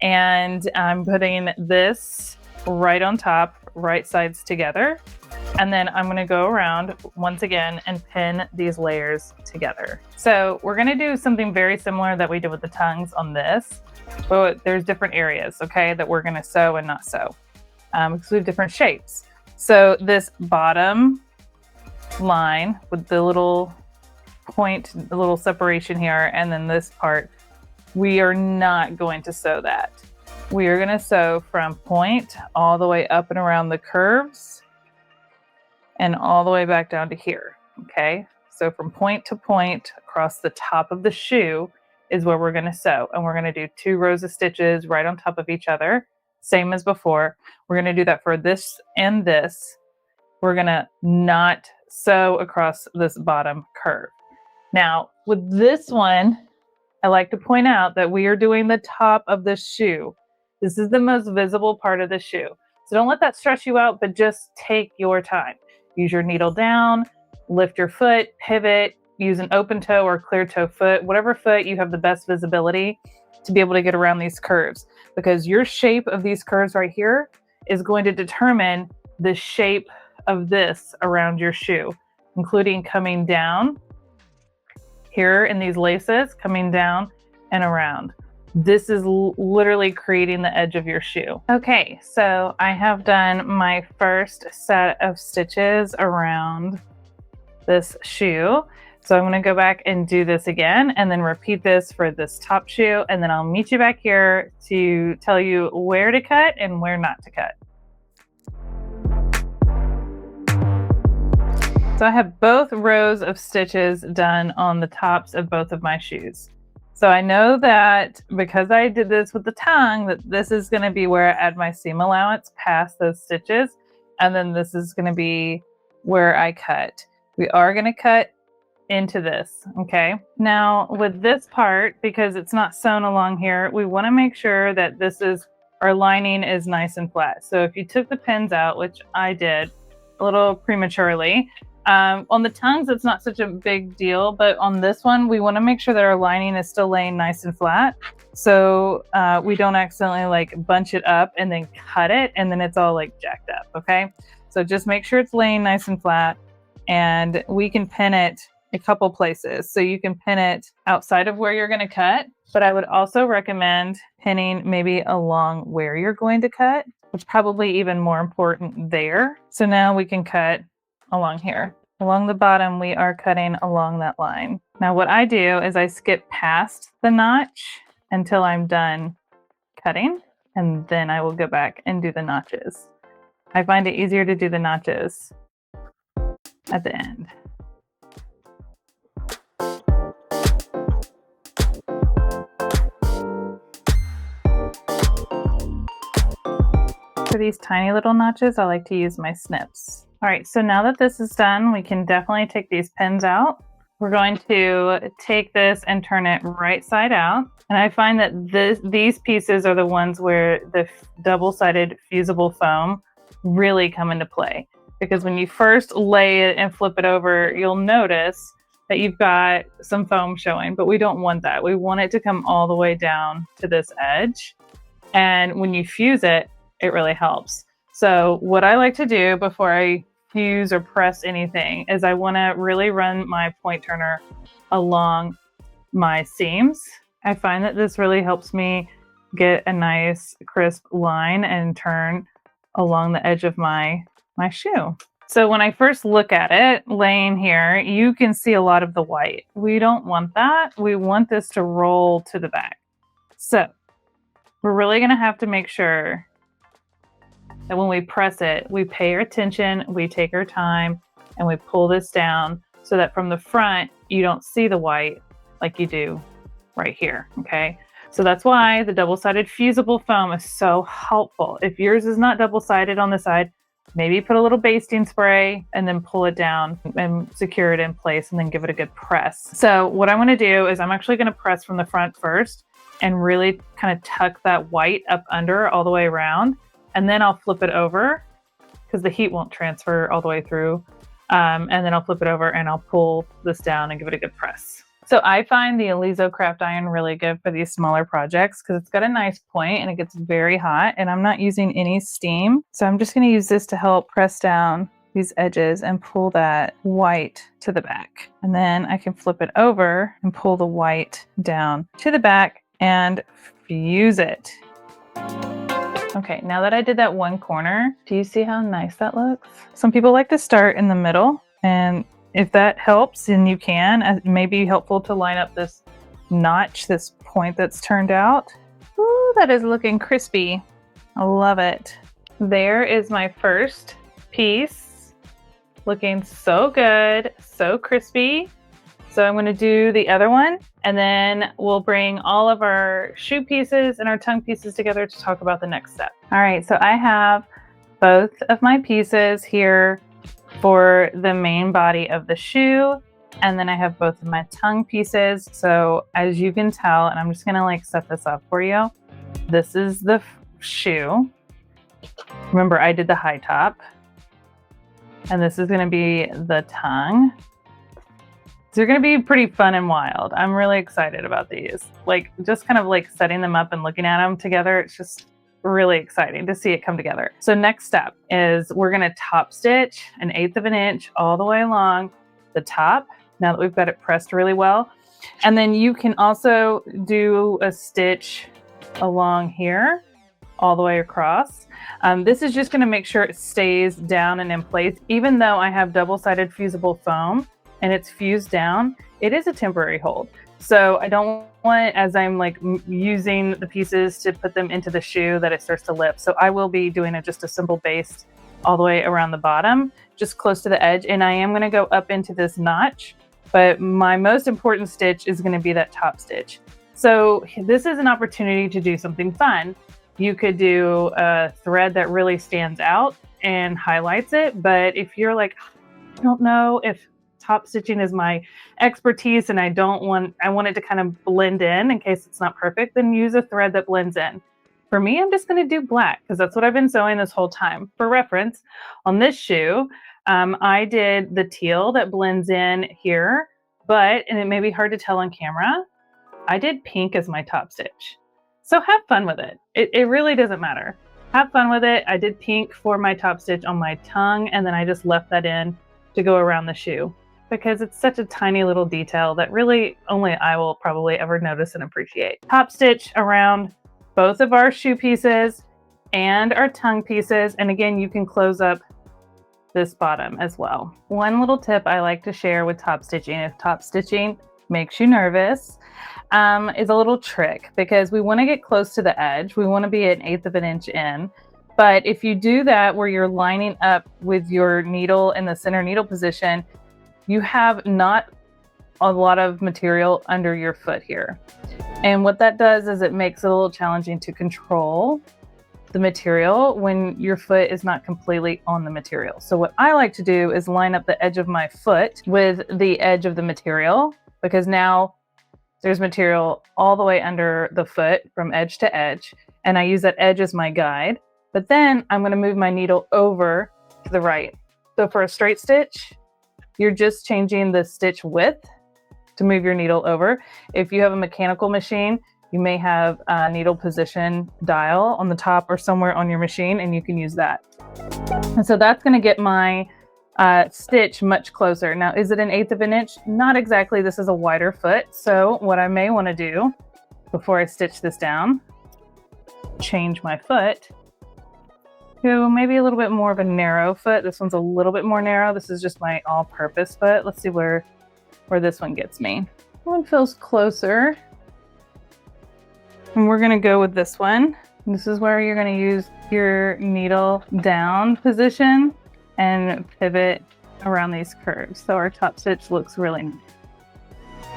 and I'm putting this right on top, right sides together. And then I'm going to go around once again and pin these layers together. So we're going to do something very similar that we did with the tongues on this, but there's different areas, okay, that we're going to sew and not sew because we have different shapes. So this bottom line with the little point, the little separation here, and then this part, we are not going to sew that. We are going to sew from point all the way up and around the curves and all the way back down to here. Okay, so from point to point across the top of the shoe is where we're going to sew, and we're going to do 2 rows of stitches right on top of each other, same as before. We're going to do that for this and this. We're going to not sew across this bottom curve. Now with this one, I like to point out that we are doing the top of the shoe. This is the most visible part of the shoe. So don't let that stress you out, but just take your time. Use your needle down, lift your foot, pivot, use an open toe or clear toe foot, whatever foot you have the best visibility to be able to get around these curves. because your shape of these curves right here is going to determine the shape of this around your shoe, including coming down here in these laces, coming down and around. This is literally creating the edge of your shoe. Okay, so I have done my first set of stitches around this shoe. So I'm going to go back and do this again and then repeat this for this top shoe, and then I'll meet you back here to tell you where to cut and where not to cut. So I have both rows of stitches done on the tops of both of my shoes. So I know that because I did this with the tongue, that this is going to be where I add my seam allowance past those stitches, and then this is going to be where I cut. We are going to cut into this, okay? Now with this part, because it's not sewn along here, we want to make sure that our lining is nice and flat. So if you took the pins out, which I did a little prematurely, on the tongues, it's not such a big deal, but on this one, we want to make sure that our lining is still laying nice and flat. So we don't accidentally like bunch it up and then cut it, and then it's all like jacked up, okay? So just make sure it's laying nice and flat, and we can pin it a couple places. So you can pin it outside of where you're going to cut, but I would also recommend pinning maybe along where you're going to cut, which probably even more important there. So now we can cut along here. Along the bottom, we are cutting along that line. Now what I do is I skip past the notch until I'm done cutting, and then I will go back and do the notches. I find it easier to do the notches at the end. For these tiny little notches, I like to use my snips. All right, so now that this is done, we can definitely take these pins out. We're going to take this and turn it right side out. And I find that these pieces are the ones where the double-sided fusible foam really come into play. Because when you first lay it and flip it over, you'll notice that you've got some foam showing, but we don't want that. We want it to come all the way down to this edge. And when you fuse it, it really helps. So what I like to do before I fuse or press anything is I want to really run my point turner along my seams. I find that this really helps me get a nice crisp line and turn along the edge of my shoe. So when I first look at it laying here, you can see a lot of the white. We don't want that. We want this to roll to the back. So we're really going to have to make sure that when we press it, we pay our attention, we take our time, and we pull this down so that from the front, you don't see the white like you do right here, okay? So that's why the double-sided fusible foam is so helpful. If yours is not double-sided on the side, maybe put a little basting spray and then pull it down and secure it in place and then give it a good press. So what I'm gonna do is I'm actually gonna press from the front first and really kind of tuck that white up under all the way around. And then I'll flip it over because the heat won't transfer all the way through. And then I'll flip it over and I'll pull this down and give it a good press. So I find the Aliso craft iron really good for these smaller projects because it's got a nice point and it gets very hot, and I'm not using any steam. So I'm just going to use this to help press down these edges and pull that white to the back. And then I can flip it over and pull the white down to the back and fuse it. Okay, now that I did that one corner, do you see how nice that looks? Some people like to start in the middle, and if that helps, then you can. It may be helpful to line up this notch, this point that's turned out. Ooh, that is looking crispy. I love it. There is my first piece. Looking so good, so crispy. So I'm going to do the other one, and then we'll bring all of our shoe pieces and our tongue pieces together to talk about the next step. All right, so I have both of my pieces here for the main body of the shoe, and then I have both of my tongue pieces. So as you can tell, and I'm just going to like set this up for you, this is the shoe. Remember, I did the high top, and this is going to be the tongue. They're going to be pretty fun and wild. I'm really excited about these. Like just kind of like setting them up and looking at them together. It's just really exciting to see it come together. So next step is we're going to top stitch 1/8 of an inch all the way along the top. Now that we've got it pressed really well. And then you can also do a stitch along here all the way across. This is just going to make sure it stays down and in place. Even though I have double-sided fusible foam and it's fused down, it is a temporary hold. So I don't want, as I'm like using the pieces to put them into the shoe, that it starts to lip. So I will be doing just a simple base all the way around the bottom, just close to the edge. And I am going to go up into this notch, but my most important stitch is going to be that top stitch. So this is an opportunity to do something fun. You could do a thread that really stands out and highlights it. But if you're like, I don't know if top stitching is my expertise and I want it to kind of blend in case it's not perfect, then use a thread that blends in. For me, I'm just going to do black because that's what I've been sewing this whole time. For reference, on this shoe, I did the teal that blends in here, and it may be hard to tell on camera, I did pink as my top stitch. So have fun with it. It really doesn't matter. Have fun with it. I did pink for my top stitch on my tongue, and then I just left that in to go around the shoe because it's such a tiny little detail that really only I will probably ever notice and appreciate. Top stitch around both of our shoe pieces and our tongue pieces. And again, you can close up this bottom as well. One little tip I like to share with top stitching, if top stitching makes you nervous, is a little trick, because we want to get close to the edge. We want to be 1/8 of an inch in. But if you do that where you're lining up with your needle in the center needle position, you have not a lot of material under your foot here. And what that does is it makes it a little challenging to control the material when your foot is not completely on the material. So what I like to do is line up the edge of my foot with the edge of the material, because now there's material all the way under the foot from edge to edge. And I use that edge as my guide. But then I'm going to move my needle over to the right. So for a straight stitch, you're just changing the stitch width to move your needle over. If you have a mechanical machine, you may have a needle position dial on the top or somewhere on your machine, and you can use that. And so that's going to get my stitch much closer. Now, is it 1/8 of an inch? Not exactly. This is a wider foot. So what I may want to do before I stitch this down, change my foot to maybe a little bit more of a narrow foot. This one's a little bit more narrow. This is just my all-purpose foot. Let's see where this one gets me. This one feels closer. And we're going to go with this one. This is where you're going to use your needle down position and pivot around these curves. So our top stitch looks really nice.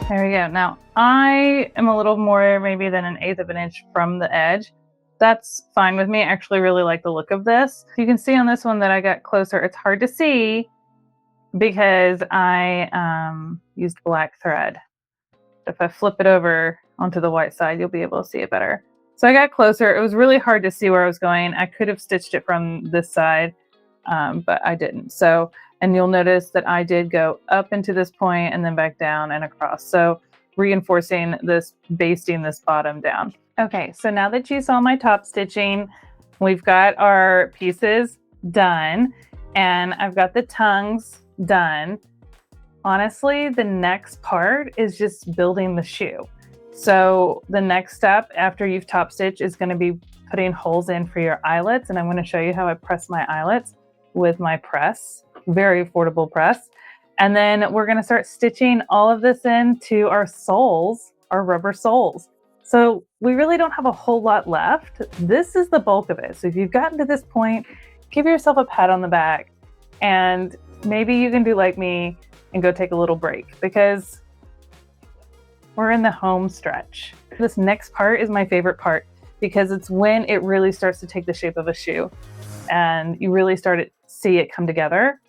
There we go. Now I am a little more maybe than 1/8 of an inch from the edge. That's fine with me. I actually really like the look of this. You can see on this one that I got closer. It's hard to see because I used black thread. If I flip it over onto the white side, you'll be able to see it better. So I got closer. It was really hard to see where I was going. I could have stitched it from this side, but I didn't. So, and you'll notice that I did go up into this point and then back down and across. So reinforcing this, basting this bottom down. Okay, so now that you saw my top stitching, we've got our pieces done and I've got the tongues done. Honestly, the next part is just building the shoe. So the next step after you've top stitched is going to be putting holes in for your eyelets. And I'm going to show you how I press my eyelets with my press, very affordable press. And then we're going to start stitching all of this into our soles, our rubber soles. So we really don't have a whole lot left. This is the bulk of it. So if you've gotten to this point, give yourself a pat on the back and maybe you can do like me and go take a little break because we're in the home stretch. This next part is my favorite part because it's when it really starts to take the shape of a shoe and you really start to see it come together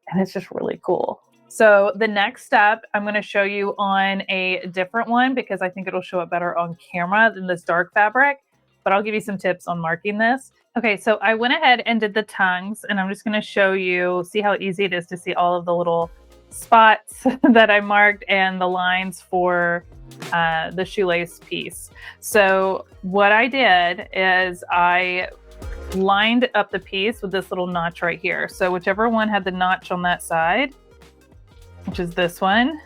and it's just really cool. So the next step I'm going to show you on a different one because I think it'll show up better on camera than this dark fabric, but I'll give you some tips on marking this. Okay, so I went ahead and did the tongues and I'm just going to show you, see how easy it is to see all of the little spots that I marked and the lines for the shoelace piece. So what I did is I lined up the piece with this little notch right here. So whichever one had the notch on that side, which is this one,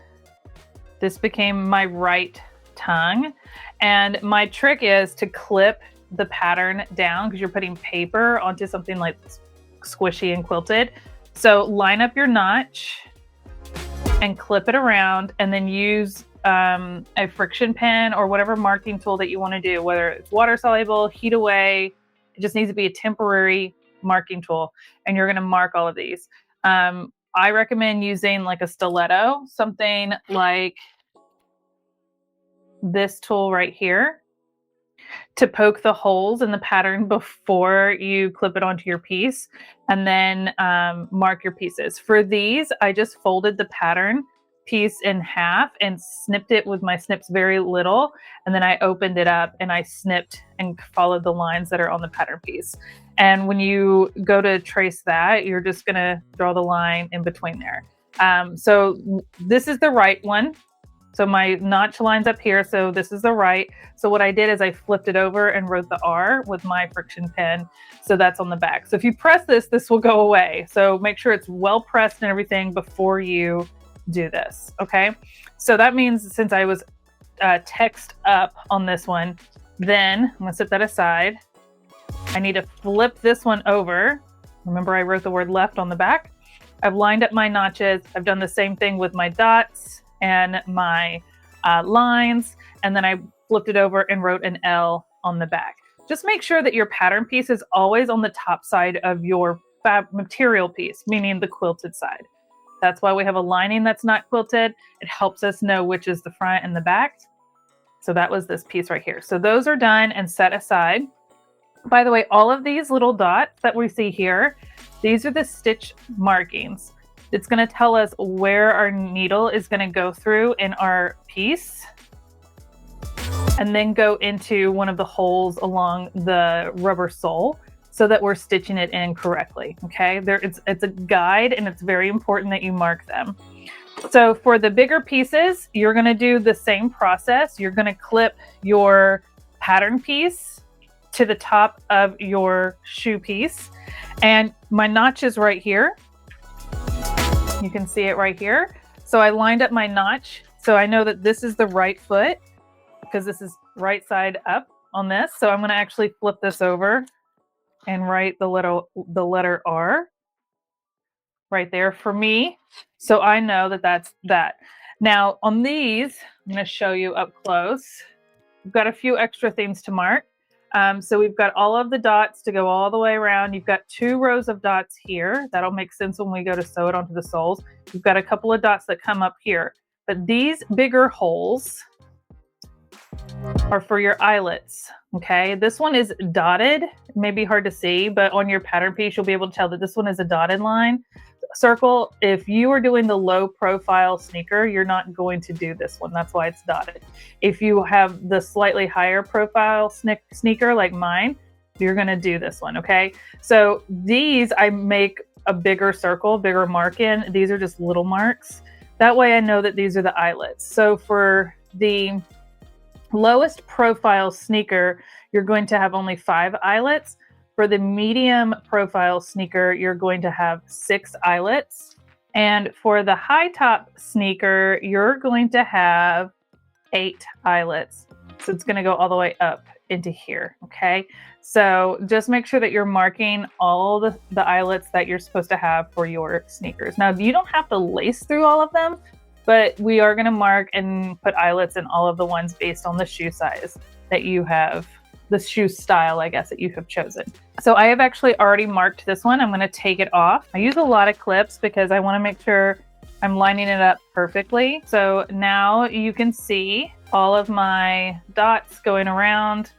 this became my right tongue. And my trick is to clip the pattern down because you're putting paper onto something like squishy and quilted. So line up your notch and clip it around, and then use a friction pen or whatever marking tool that you want to do, whether it's water soluble, heat away. It just needs to be a temporary marking tool, and you're going to mark all of these. I recommend using like a stiletto, something like this tool right here, to poke the holes in the pattern before you clip it onto your piece, and then mark your pieces. For these, I just folded the pattern piece in half and snipped it with my snips very little, and then I opened it up and I snipped and followed the lines that are on the pattern piece. And when you go to trace that, you're just gonna draw the line in between there. So this is the right one. So my notch lines up here, so this is the right. So what I did is I flipped it over and wrote the R with my friction pen. So that's on the back. So if you press this, this will go away. So make sure it's well pressed and everything before you do this, okay? So that means since I was text up on this one, then I'm gonna set that aside. I need to flip this one over. Remember, I wrote the word left on the back. I've lined up my notches. I've done the same thing with my dots and my lines, and then I flipped it over and wrote an L on the back. Just make sure that your pattern piece is always on the top side of your material piece, meaning the quilted side. That's why we have a lining that's not quilted. It helps us know which is the front and the back. So that was this piece right here. So those are done and set aside. By the way, all of these little dots that we see here, these are the stitch markings. It's going to tell us where our needle is going to go through in our piece and then go into one of the holes along the rubber sole so that we're stitching it in correctly. Okay, it's a guide, and it's very important that you mark them. So for the bigger pieces, you're going to do the same process. You're going to clip your pattern piece to the top of your shoe piece, and my notch is right here. You can see it right here. So I lined up my notch. So I know that this is the right foot because this is right side up on this. So I'm going to actually flip this over and write the letter R right there for me. So I know that that's that. Now on these, I'm going to show you up close. We've got a few extra things to mark. So we've got all of the dots to go all the way around. You've got 2 rows of dots here. That'll make sense when we go to sew it onto the soles. You've got a couple of dots that come up here. But these bigger holes are for your eyelets, okay? This one is dotted. It may be hard to see, but on your pattern piece, you'll be able to tell that this one is a dotted line. Circle. If you are doing the low profile sneaker, you're not going to do this one. That's why it's dotted. If you have the slightly higher profile sneaker like mine, you're going to do this one. Okay. So these, I make a bigger circle, bigger mark in. These are just little marks. That way I know that these are the eyelets. So for the lowest profile sneaker, you're going to have only 5 eyelets. For the medium profile sneaker, you're going to have 6 eyelets. And for the high top sneaker, you're going to have 8 eyelets. So it's going to go all the way up into here. Okay. So just make sure that you're marking all the eyelets that you're supposed to have for your sneakers. Now, you don't have to lace through all of them, but we are going to mark and put eyelets in all of the ones based on the shoe size that you have, the shoe style, I guess, that you have chosen. So I have actually already marked this one. I'm going to take it off. I use a lot of clips because I want to make sure I'm lining it up perfectly. So now you can see all of my dots going around,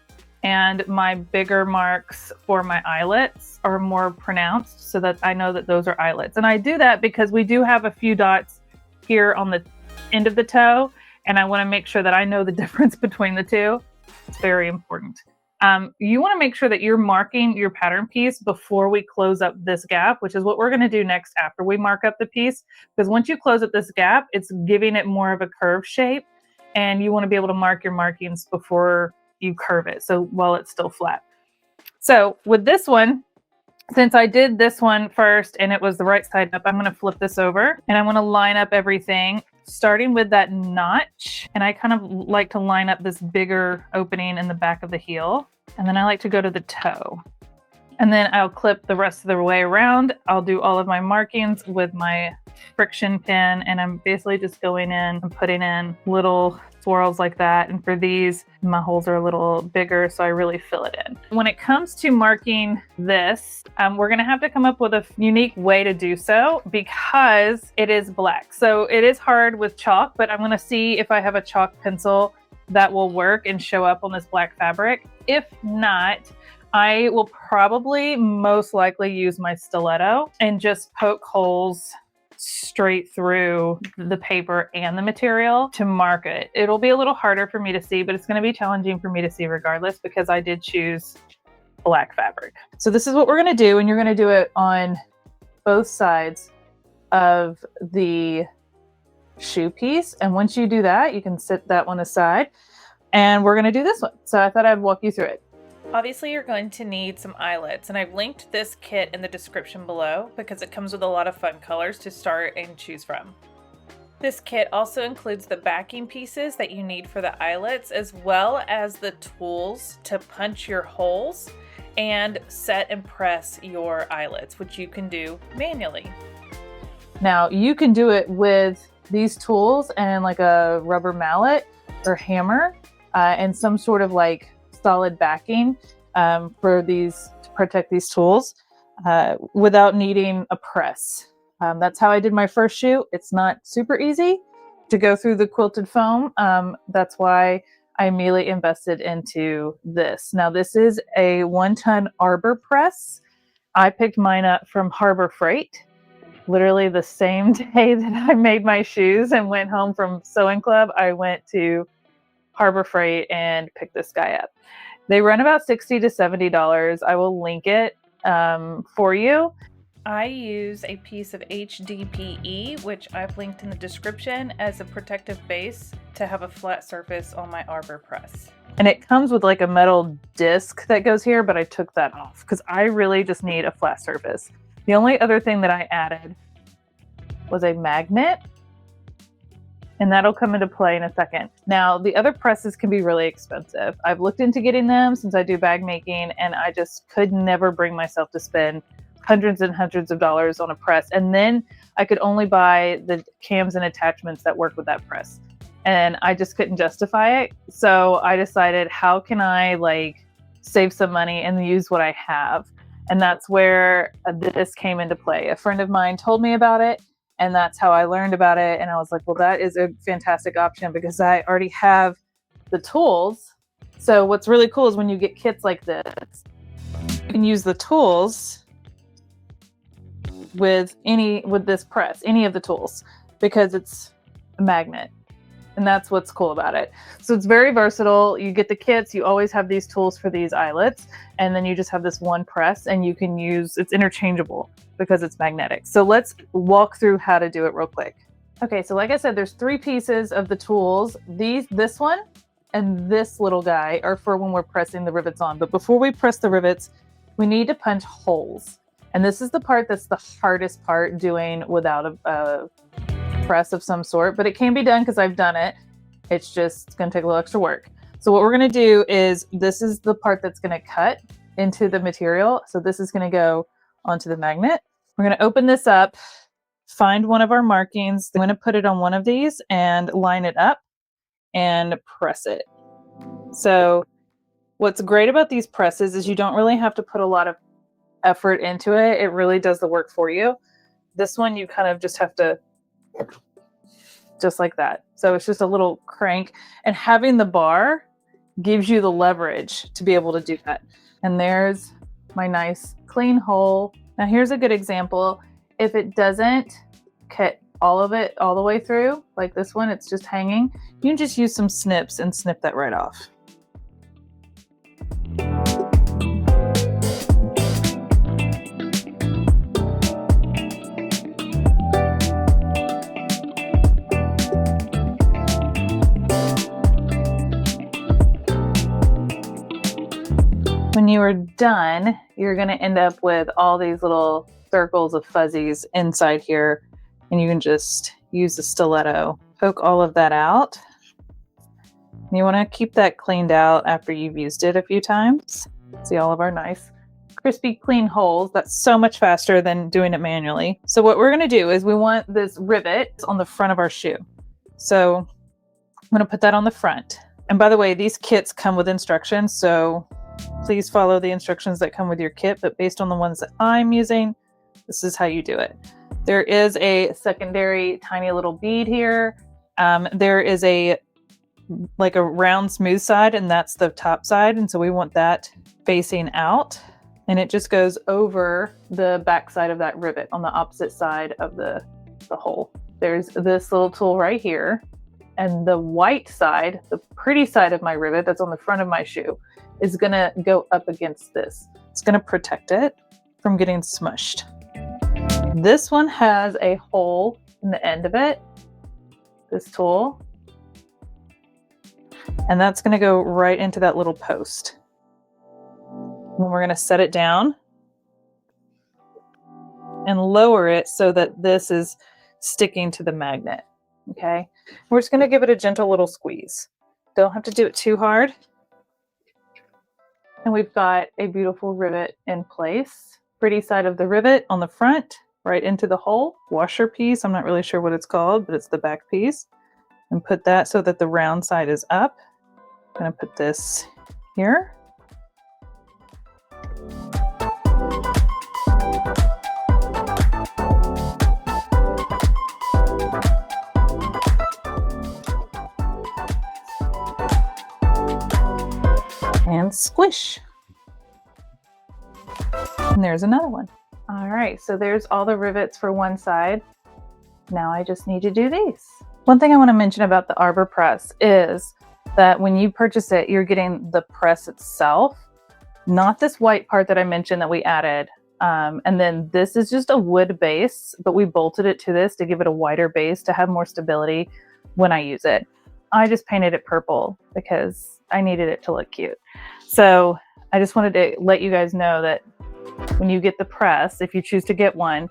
and my bigger marks for my eyelets are more pronounced so that I know that those are eyelets. And I do that because we do have a few dots here on the end of the toe, and I want to make sure that I know the difference between the two. It's very important. You want to make sure that you're marking your pattern piece before we close up this gap, which is what we're going to do next after we mark up the piece. Because once you close up this gap, it's giving it more of a curved shape, and you want to be able to mark your markings before you curve it, so while it's still flat. So with this one, since I did this one first and it was the right side up, I'm going to flip this over and I'm going to line up everything starting with that notch. And I kind of like to line up this bigger opening in the back of the heel. And then I like to go to the toe. And then I'll clip the rest of the way around. I'll do all of my markings with my friction pin, and I'm basically just going in and putting in little swirls like that. And for these, my holes are a little bigger, so I really fill it in. When it comes to marking this, we're gonna have to come up with a unique way to do so because it is black. So it is hard with chalk, but I'm gonna see if I have a chalk pencil that will work and show up on this black fabric. If not, I will probably most likely use my stiletto and just poke holes straight through the paper and the material to mark it. It'll be a little harder for me to see, but it's going to be challenging for me to see regardless because I did choose black fabric. So this is what we're going to do, and you're going to do it on both sides of the shoe piece. And once you do that, you can set that one aside, and we're going to do this one. So I thought I'd walk you through it. Obviously, you're going to need some eyelets, and I've linked this kit in the description below because it comes with a lot of fun colors to start and choose from. This kit also includes the backing pieces that you need for the eyelets, as well as the tools to punch your holes and set and press your eyelets, which you can do manually. Now, you can do it with these tools and like a rubber mallet or hammer and some sort of like solid backing for these to protect these tools without needing a press. That's how I did my first shoe. It's not super easy to go through the quilted foam. That's why I immediately invested into this. Now this is a 1-ton arbor press. I picked mine up from Harbor Freight, literally the same day that I made my shoes and went home from Sewing Club. I went to Harbor Freight and picked this guy up. They run about $60 to $70. I will link it for you. I use a piece of HDPE, which I've linked in the description, as a protective base to have a flat surface on my arbor press. And it comes with like a metal disc that goes here, but I took that off because I really just need a flat surface. The only other thing that I added was a magnet, and that'll come into play in a second. Now, the other presses can be really expensive. I've looked into getting them since I do bag making, and I just could never bring myself to spend hundreds and hundreds of dollars on a press. And then I could only buy the cams and attachments that work with that press. And I just couldn't justify it. So I decided, how can I like save some money and use what I have? And that's where this came into play. A friend of mine told me about it, and that's how I learned about it. And I was like, well, that is a fantastic option because I already have the tools. So what's really cool is when you get kits like this, you can use the tools with this press, any of the tools, because it's a magnet. And that's what's cool about it. So it's very versatile. You get the kits, you always have these tools for these eyelets, and then you just have this one press, and you can use, it's interchangeable because it's magnetic. So let's walk through how to do it real quick. Okay, so like I said, there's 3 pieces of the tools. This one and this little guy are for when we're pressing the rivets on. But before we press the rivets, we need to punch holes. And this is the part that's the hardest part, doing without a press of some sort, but it can be done because I've done it. It's just going to take a little extra work. So what we're going to do is, this is the part that's going to cut into the material. So this is going to go onto the magnet. We're going to open this up, find one of our markings. I'm going to put it on one of these and line it up and press it. So what's great about these presses is you don't really have to put a lot of effort into it. It really does the work for you. This one, you kind of just have to, just like that. So it's just a little crank, and having the bar gives you the leverage to be able to do that. And there's my nice clean hole. Now here's a good example. If it doesn't cut all of it all the way through, like this one, it's just hanging, you can just use some snips and snip that right off. When you are done, you're going to end up with all these little circles of fuzzies inside here, and you can just use the stiletto, poke all of that out. You want to keep that cleaned out after you've used it a few times. See all of our nice crispy clean holes. That's so much faster than doing it manually. So what we're going to do is we want this rivet on the front of our shoe. So I'm going to put that on the front. And by the way, these kits come with instructions, so please follow the instructions that come with your kit, but based on the ones that I'm using, this is how you do it. There is a secondary tiny little bead here. There is like a round smooth side, and that's the top side, and so we want that facing out, and it just goes over the back side of that rivet on the opposite side of the hole. There's this little tool right here, and the white side, the pretty side of my rivet that's on the front of my shoe, is gonna go up against this. It's gonna protect it from getting smushed. This one has a hole in the end of it, this tool, and that's gonna go right into that little post. And we're gonna set it down and lower it so that this is sticking to the magnet, okay? We're just gonna give it a gentle little squeeze. Don't have to do it too hard. And we've got a beautiful rivet in place. Pretty side of the rivet on the front, right into the hole. Washer piece, I'm not really sure what it's called, but it's the back piece. And put that so that the round side is up. I'm gonna put this here. And squish. And there's another one. All right, so there's all the rivets for one side. Now I just need to do these. One thing I want to mention about the Arbor press is that when you purchase it, you're getting the press itself, not this white part that I mentioned that we added. And then this is just a wood base, but we bolted it to this to give it a wider base to have more stability when I use it. I just painted it purple because I needed it to look cute. So I just wanted to let you guys know that when you get the press, if you choose to get one,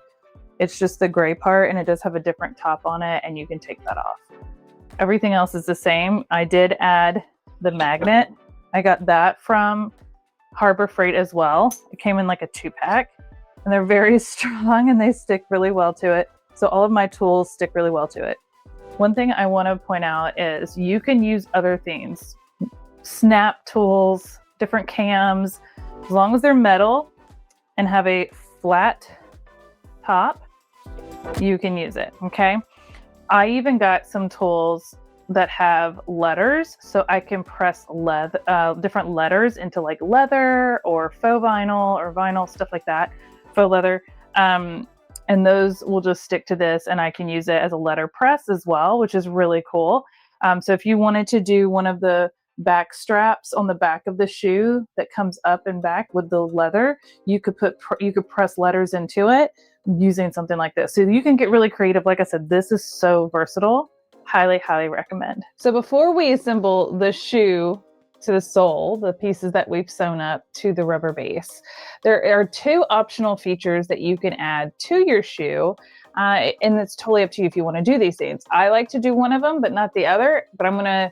it's just the gray part and it does have a different top on it, and you can take that off. Everything else is the same. I did add the magnet. I got that from Harbor Freight as well. It came in like a 2-pack, and they're very strong and they stick really well to it. So all of my tools stick really well to it. One thing I want to point out is you can use other things, snap tools, different cams, as long as they're metal and have a flat top, you can use it, okay? I even got some tools that have letters, so I can press different letters into like leather or faux vinyl or vinyl, stuff like that, faux leather. And those will just stick to this, and I can use it as a letter press as well, which is really cool. So if you wanted to do one of the back straps on the back of the shoe that comes up and back with the leather, you could press letters into it using something like this. So you can get really creative. Like I said, this is so versatile. Highly, highly recommend. So before we assemble the shoe to the sole, the pieces that we've sewn up to the rubber base, there are 2 optional features that you can add to your shoe. And it's totally up to you if you want to do these things. I like to do one of them, but not the other. But I'm going to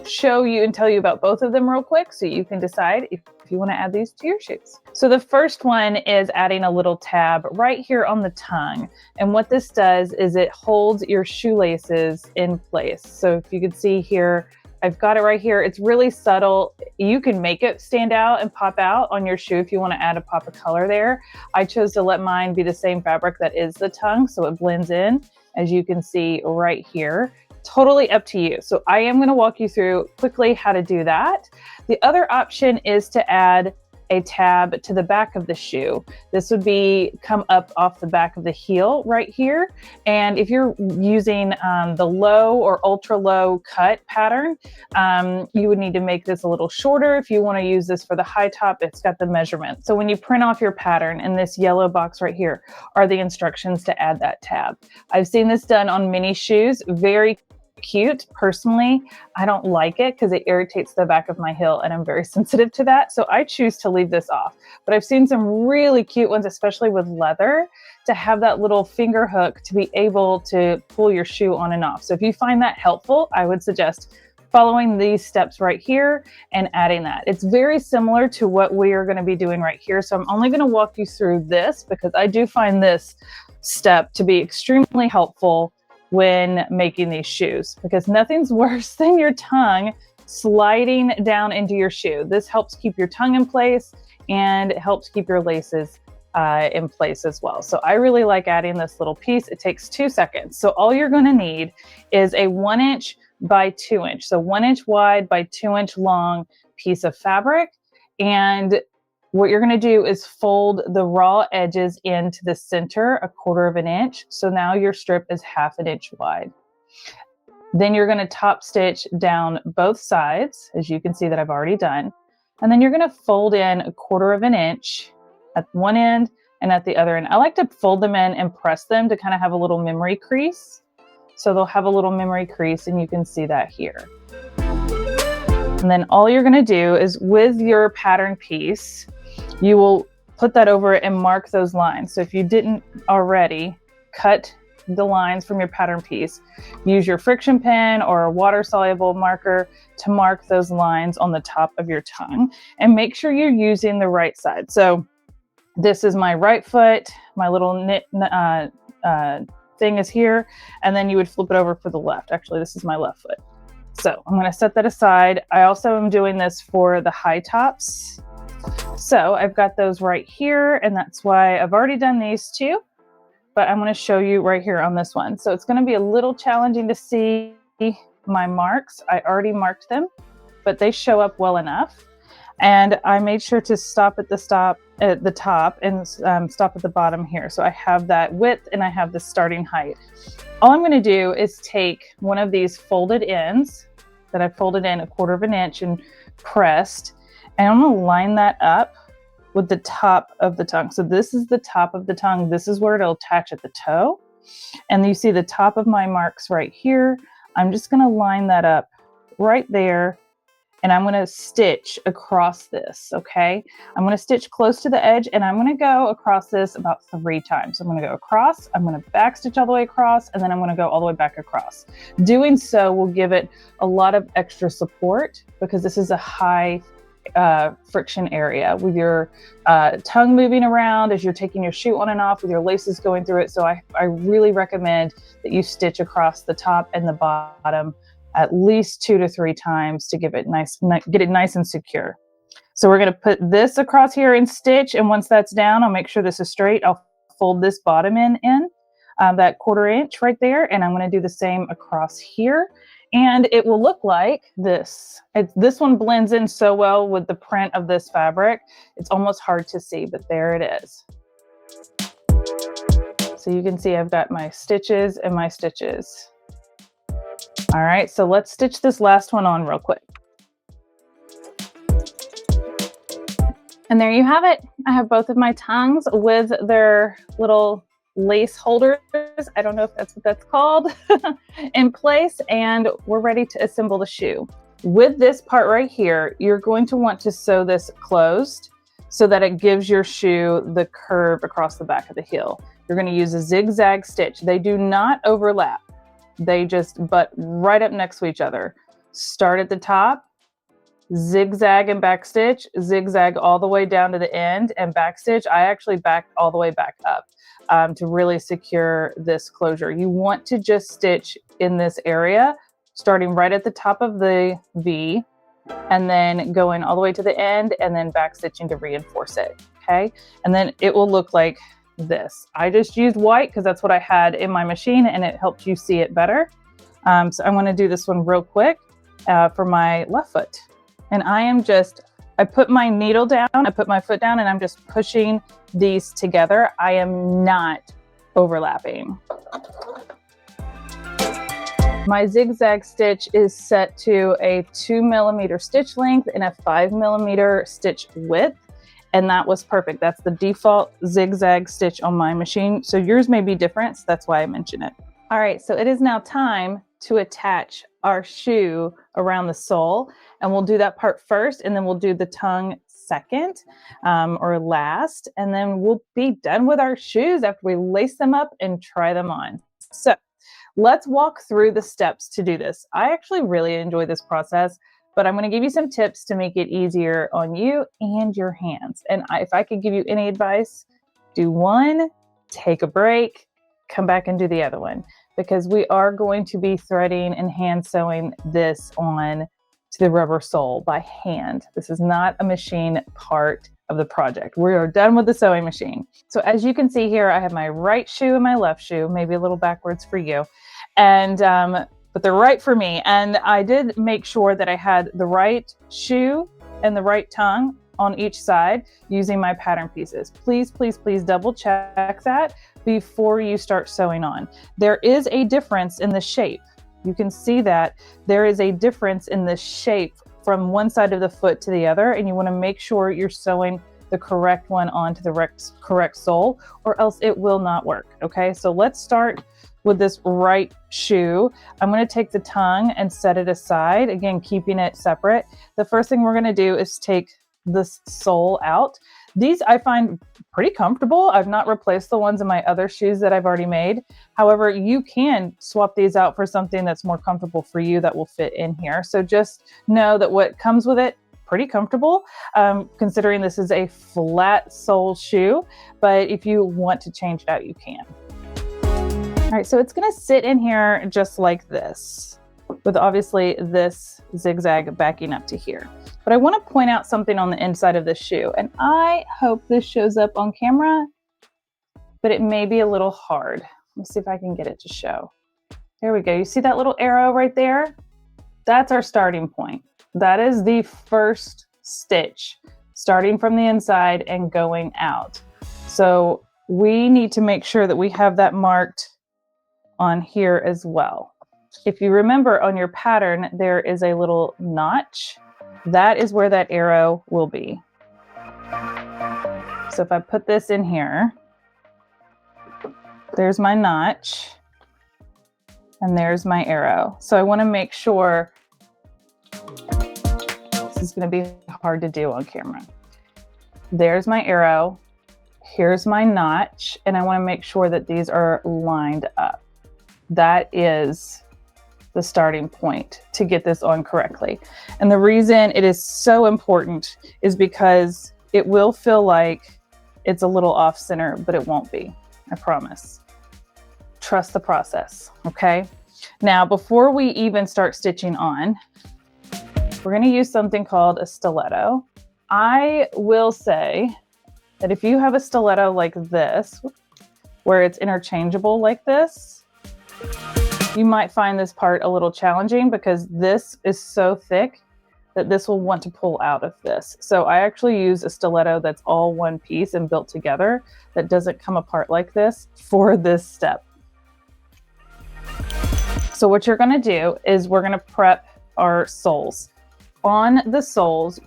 show you and tell you about both of them real quick so you can decide if you want to add these to your shoes. So the first one is adding a little tab right here on the tongue. And what this does is it holds your shoelaces in place. So if you can see here, I've got it right here. It's really subtle. You can make it stand out and pop out on your shoe if you want to add a pop of color there. I chose to let mine be the same fabric that is the tongue, so it blends in, as you can see right here. Totally up to you. So I am going to walk you through quickly how to do that. The other option is to add a tab to the back of the shoe. This would come up off the back of the heel right here. And if you're using the low or ultra low cut pattern, you would need to make this a little shorter. If you want to use this for the high top, it's got the measurement. So when you print off your pattern, in this yellow box right here are the instructions to add that tab. I've seen this done on many shoes. Very cute. Personally, I don't like it because it irritates the back of my heel and I'm very sensitive to that. So I choose to leave this off. But I've seen some really cute ones, especially with leather, to have that little finger hook to be able to pull your shoe on and off. So if you find that helpful, I would suggest following these steps right here and adding that. It's very similar to what we are going to be doing right here. So I'm only going to walk you through this because I do find this step to be extremely helpful when making these shoes, because nothing's worse than your tongue sliding down into your shoe. This helps keep your tongue in place and it helps keep your laces in place as well. So I really like adding this little piece. It takes 2 seconds. So all you're going to need is a 1 inch by 2 inch. So 1 inch wide by 2 inch long piece of fabric. And what you're going to do is fold the raw edges into the center 1/4 inch. So now your strip is 1/2 inch wide. Then you're going to top stitch down both sides, as you can see that I've already done. And then you're going to fold in 1/4 inch at one end and at the other end. I like to fold them in and press them to kind of have a little memory crease. So they'll have a little memory crease and you can see that here. And then all you're going to do is with your pattern piece, you will put that over it and mark those lines. So if you didn't already, cut the lines from your pattern piece. Use your friction pen or a water soluble marker to mark those lines on the top of your tongue and make sure you're using the right side. So this is my right foot, my little knit thing is here, and then you would flip it over for the left. Actually, this is my left foot. So I'm going to set that aside. I also am doing this for the high tops. So I've got those right here, and that's why I've already done these two, but I'm going to show you right here on this one. So it's going to be a little challenging to see my marks. I already marked them, but they show up well enough. And I made sure to stop at the top and stop at the bottom here. So I have that width and I have the starting height. All I'm going to do is take one of these folded ends that I folded in 1/4 inch and pressed, and I'm going to line that up with the top of the tongue. So this is the top of the tongue. This is where it'll attach at the toe. And you see the top of my marks right here. I'm just going to line that up right there. And I'm going to stitch across this, okay? I'm going to stitch close to the edge and I'm going to go across this about 3 times. I'm going to go across, I'm going to back stitch all the way across, and then I'm going to go all the way back across. Doing so will give it a lot of extra support because this is a high friction area with your tongue moving around as you're taking your shoe on and off with your laces going through it. So I really recommend that you stitch across the top and the bottom at least 2 to 3 times to give it get it nice and secure. So we're going to put this across here and stitch. And once that's down, I'll make sure this is straight. I'll fold this bottom in that 1/4 inch right there. And I'm going to do the same across here. And it will look like this. This one blends in so well with the print of this fabric. It's almost hard to see, but there it is. So you can see I've got my stitches and my stitches. All right, so let's stitch this last one on real quick. And there you have it. I have both of my tongues with their little lace holders. I don't know if that's what that's called in place, and we're ready to assemble the shoe. With this part right here, you're going to want to sew this closed so that it gives your shoe the curve across the back of the heel. You're going to use a zigzag stitch. They do not overlap. They just butt right up next to each other. Start at the top, zigzag and back stitch, zigzag all the way down to the end and back stitch. I actually backed all the way back up to really secure this closure. You want to just stitch in this area, starting right at the top of the V and then going all the way to the end and then back stitching to reinforce it. Okay. And then it will look like this. I just used white because that's what I had in my machine and it helped you see it better. So I'm going to do this one real quick for my left foot. And I put my needle down, I put my foot down, and I'm just pushing these together. I am not overlapping. My zigzag stitch is set to a 2 millimeter stitch length and a 5 millimeter stitch width. And that was perfect. That's the default zigzag stitch on my machine. So yours may be different. So that's why I mention it. All right, so it is now time to attach our shoe around the sole, and we'll do that part first, and then we'll do the tongue second or last, and then we'll be done with our shoes after we lace them up and try them on. So let's walk through the steps to do this. I actually really enjoy this process, but I'm going to give you some tips to make it easier on you and your hands. And if I could give you any advice, do one, take a break, come back and do the other one, because we are going to be threading and hand sewing this on to the rubber sole by hand. This is not a machine part of the project. We are done with the sewing machine. So as you can see here, I have my right shoe and my left shoe, maybe a little backwards for you. And, but they're right for me. And I did make sure that I had the right shoe and the right tongue on each side using my pattern pieces. Please, please, please double check that before you start sewing on. There is a difference in the shape. You can see that there is a difference in the shape from one side of the foot to the other, and you want to make sure you're sewing the correct one onto the correct sole, or else it will not work. Okay, so let's start with this right shoe. I'm going to take the tongue and set it aside, again keeping it separate. The first thing we're going to do is take this sole out. These I find pretty comfortable. I've not replaced the ones in my other shoes that I've already made. However, you can swap these out for something that's more comfortable for you that will fit in here. So just know that what comes with it, pretty comfortable, considering this is a flat sole shoe, but if you want to change it out, you can. All right, so it's gonna sit in here just like this, with obviously this zigzag backing up to here. But I want to point out something on the inside of this shoe, and I hope this shows up on camera, but it may be a little hard. Let's see if I can get it to show. There we go. You see that little arrow right there? That's our starting point. That is the first stitch, starting from the inside and going out. So we need to make sure that we have that marked on here as well. If you remember on your pattern, there is a little notch. That is where that arrow will be. So if I put this in here, there's my notch, and there's my arrow. So I want to make sure, this is going to be hard to do on camera. There's my arrow, here's my notch, and I want to make sure that these are lined up. That is the starting point to get this on correctly. And the reason it is so important is because it will feel like it's a little off center, but it won't be, I promise. Trust the process, okay? Now, before we even start stitching on, we're gonna use something called a stiletto. I will say that if you have a stiletto like this, where it's interchangeable like this, you might find this part a little challenging because this is so thick that this will want to pull out of this. So I actually use a stiletto that's all one piece and built together that doesn't come apart like this for this step. So what you're gonna do is we're gonna prep our soles. On the soles,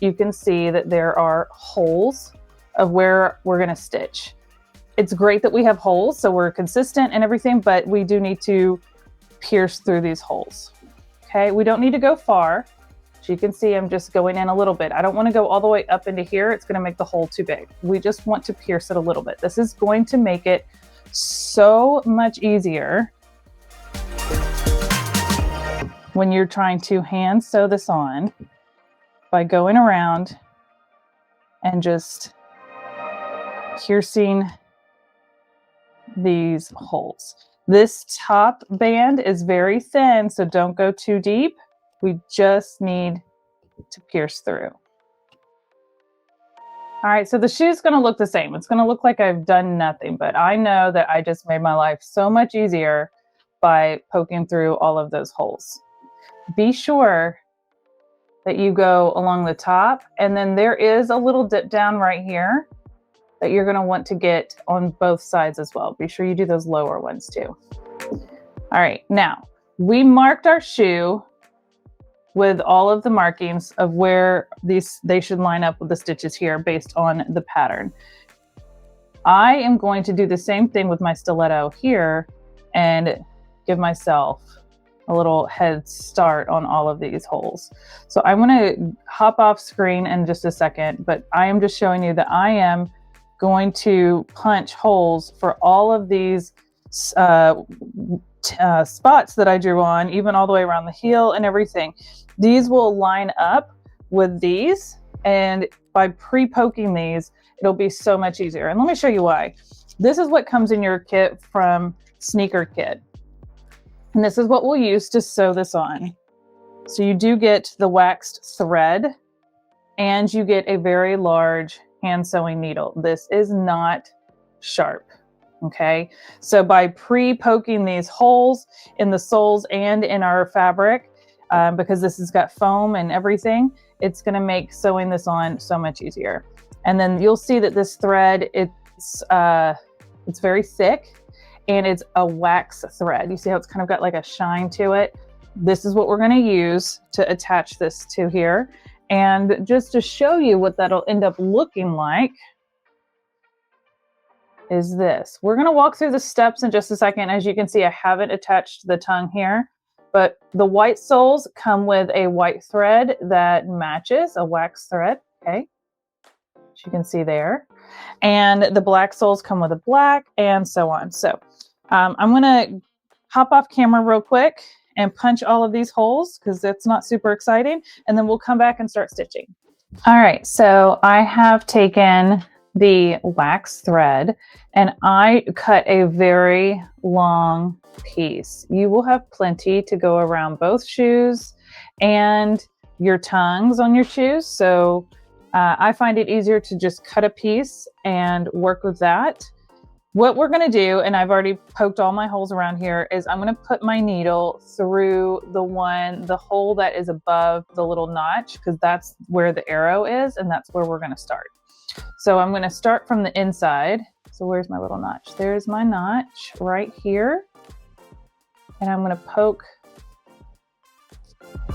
you can see that there are holes of where we're gonna stitch. It's great that we have holes, so we're consistent and everything, but we do need to pierce through these holes. Okay, we don't need to go far. As you can see, I'm just going in a little bit. I don't want to go all the way up into here. It's going to make the hole too big. We just want to pierce it a little bit. This is going to make it so much easier when you're trying to hand sew this on by going around and just piercing these holes. This top band is very thin, so don't go too deep. We just need to pierce through. All right, so the shoe's gonna look the same. It's gonna look like I've done nothing, but I know that I just made my life so much easier by poking through all of those holes. Be sure that you go along the top, and then there is a little dip down right here that you're gonna want to get on both sides as well. Be sure you do those lower ones too. All right, now we marked our shoe with all of the markings of where they should line up with the stitches here based on the pattern. I am going to do the same thing with my stiletto here and give myself a little head start on all of these holes. So I'm going to hop off screen in just a second, but I am just showing you that I am going to punch holes for all of these spots that I drew on, even all the way around the heel and everything. These will line up with these, and by pre-poking these, it'll be so much easier. And let me show you why. This is what comes in your kit from Sneaker Kit. And this is what we'll use to sew this on. So you do get the waxed thread, and you get a very large hand sewing needle. This is not sharp. Okay, so by pre-poking these holes in the soles and in our fabric, because this has got foam and everything, it's going to make sewing this on so much easier. And then you'll see that this thread, it's very thick, and it's a wax thread. You see how it's kind of got like a shine to it? This is what we're going to use to attach this to here. And just to show you what that'll end up looking like is this. We're going to walk through the steps in just a second. As you can see, I haven't attached the tongue here, but the white soles come with a white thread that matches a wax thread. Okay, as you can see there. And the black soles come with a black, and so on. So I'm going to hop off camera real quick and punch all of these holes because that's not super exciting. And then we'll come back and start stitching. All right, so I have taken the wax thread and I cut a very long piece. You will have plenty to go around both shoes and your tongues on your shoes. So I find it easier to just cut a piece and work with that. What we're going to do, and I've already poked all my holes around here, is I'm going to put my needle through the hole that is above the little notch, because that's where the arrow is, and that's where we're going to start. So I'm going to start from the inside. So where's my little notch? There's my notch right here. And I'm going to poke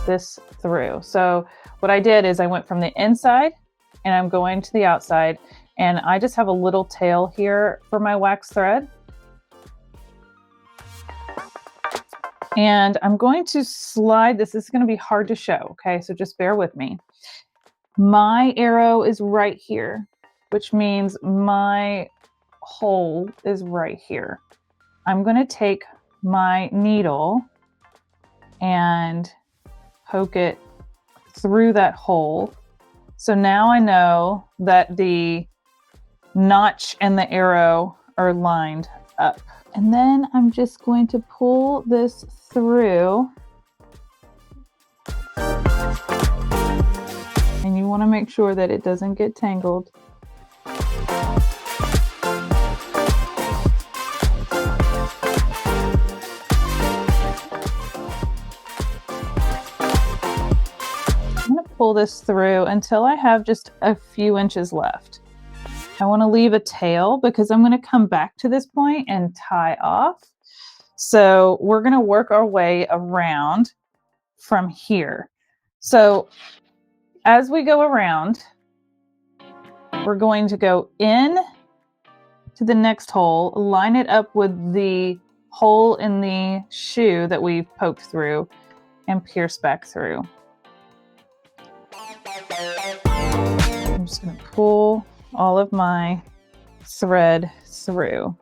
this through. So what I did is I went from the inside and I'm going to the outside, and I just have a little tail here for my wax thread. And I'm going to slide this. This is going to be hard to show. Okay, so just bear with me. My arrow is right here, which means my hole is right here. I'm going to take my needle and poke it through that hole. So now I know that the notch and the arrow are lined up. And then I'm just going to pull this through. And you want to make sure that it doesn't get tangled. I'm going to pull this through until I have just a few inches left. I want to leave a tail because I'm going to come back to this point and tie off. So we're going to work our way around from here. So as we go around, we're going to go in to the next hole, line it up with the hole in the shoe that we poked through, and pierce back through. I'm just going to pull all of my thread through.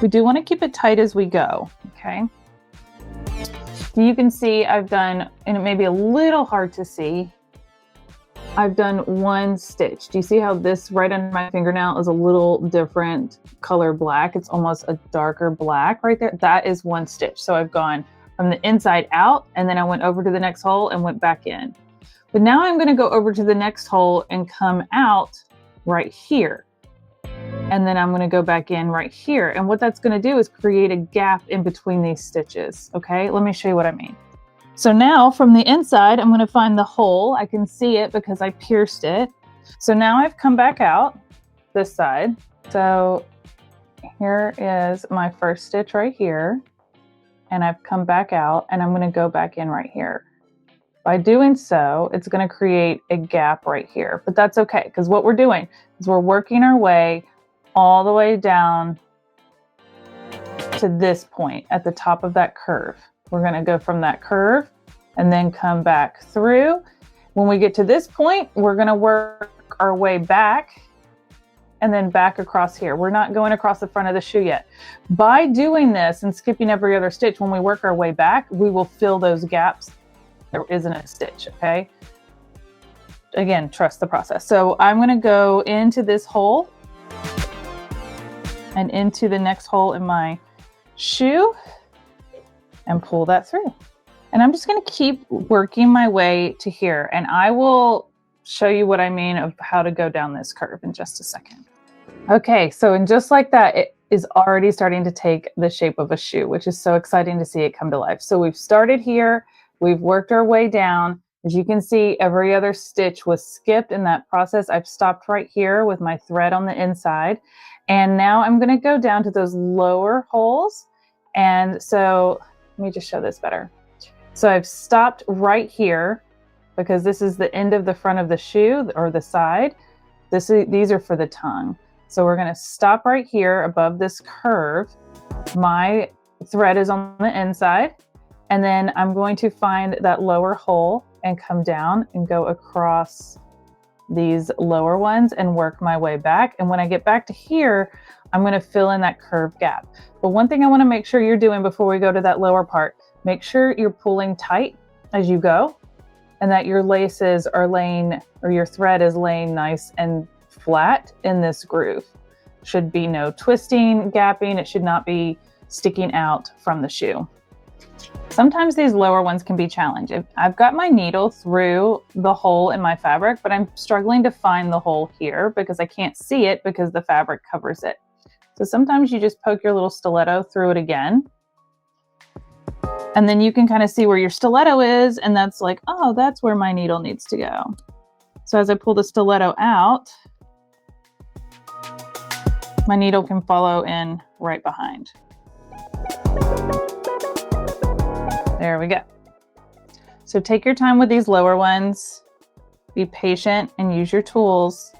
We do want to keep it tight as we go, okay? You can see I've done, and it may be a little hard to see, I've done one stitch. Do you see how this right under my fingernail is a little different color black? It's almost a darker black right there. That is one stitch. So I've gone from the inside out, and then I went over to the next hole and went back in. But now I'm going to go over to the next hole and come out right here. And then I'm going to go back in right here. And what that's going to do is create a gap in between these stitches. Okay, let me show you what I mean. So now from the inside, I'm going to find the hole. I can see it because I pierced it. So now I've come back out this side. So here is my first stitch right here. And I've come back out, and I'm going to go back in right here. By doing so, it's going to create a gap right here, but that's okay, because what we're doing is we're working our way all the way down to this point at the top of that curve. We're going to go from that curve and then come back through. When we get to this point, we're going to work our way back and then back across here. We're not going across the front of the shoe yet. By doing this and skipping every other stitch, when we work our way back, we will fill those gaps. There isn't a stitch, okay? Again, trust the process. So I'm going to go into this hole and into the next hole in my shoe and pull that through. And I'm just going to keep working my way to here, and I will show you what I mean of how to go down this curve in just a second. Okay, so and just like that, it is already starting to take the shape of a shoe, which is so exciting to see it come to life. So we've started here, we've worked our way down. As you can see, every other stitch was skipped in that process. I've stopped right here with my thread on the inside. And now I'm going to go down to those lower holes. And so let me just show this better. So I've stopped right here because this is the end of the front of the shoe or the side. These are for the tongue. So we're going to stop right here above this curve. My thread is on the inside, and then I'm going to find that lower hole and come down and go across these lower ones and work my way back. And when I get back to here, I'm going to fill in that curve gap. But one thing I want to make sure you're doing before we go to that lower part, make sure you're pulling tight as you go and that your laces are laying, or your thread is laying nice and flat in this groove. Should be no twisting, gapping. It should not be sticking out from the shoe. Sometimes these lower ones can be challenging. I've got my needle through the hole in my fabric, but I'm struggling to find the hole here because I can't see it because the fabric covers it. So sometimes you just poke your little stiletto through it again. And then you can kind of see where your stiletto is, and that's like, oh, that's where my needle needs to go. So as I pull the stiletto out, my needle can follow in right behind. There we go. So take your time with these lower ones. Be patient and use your tools.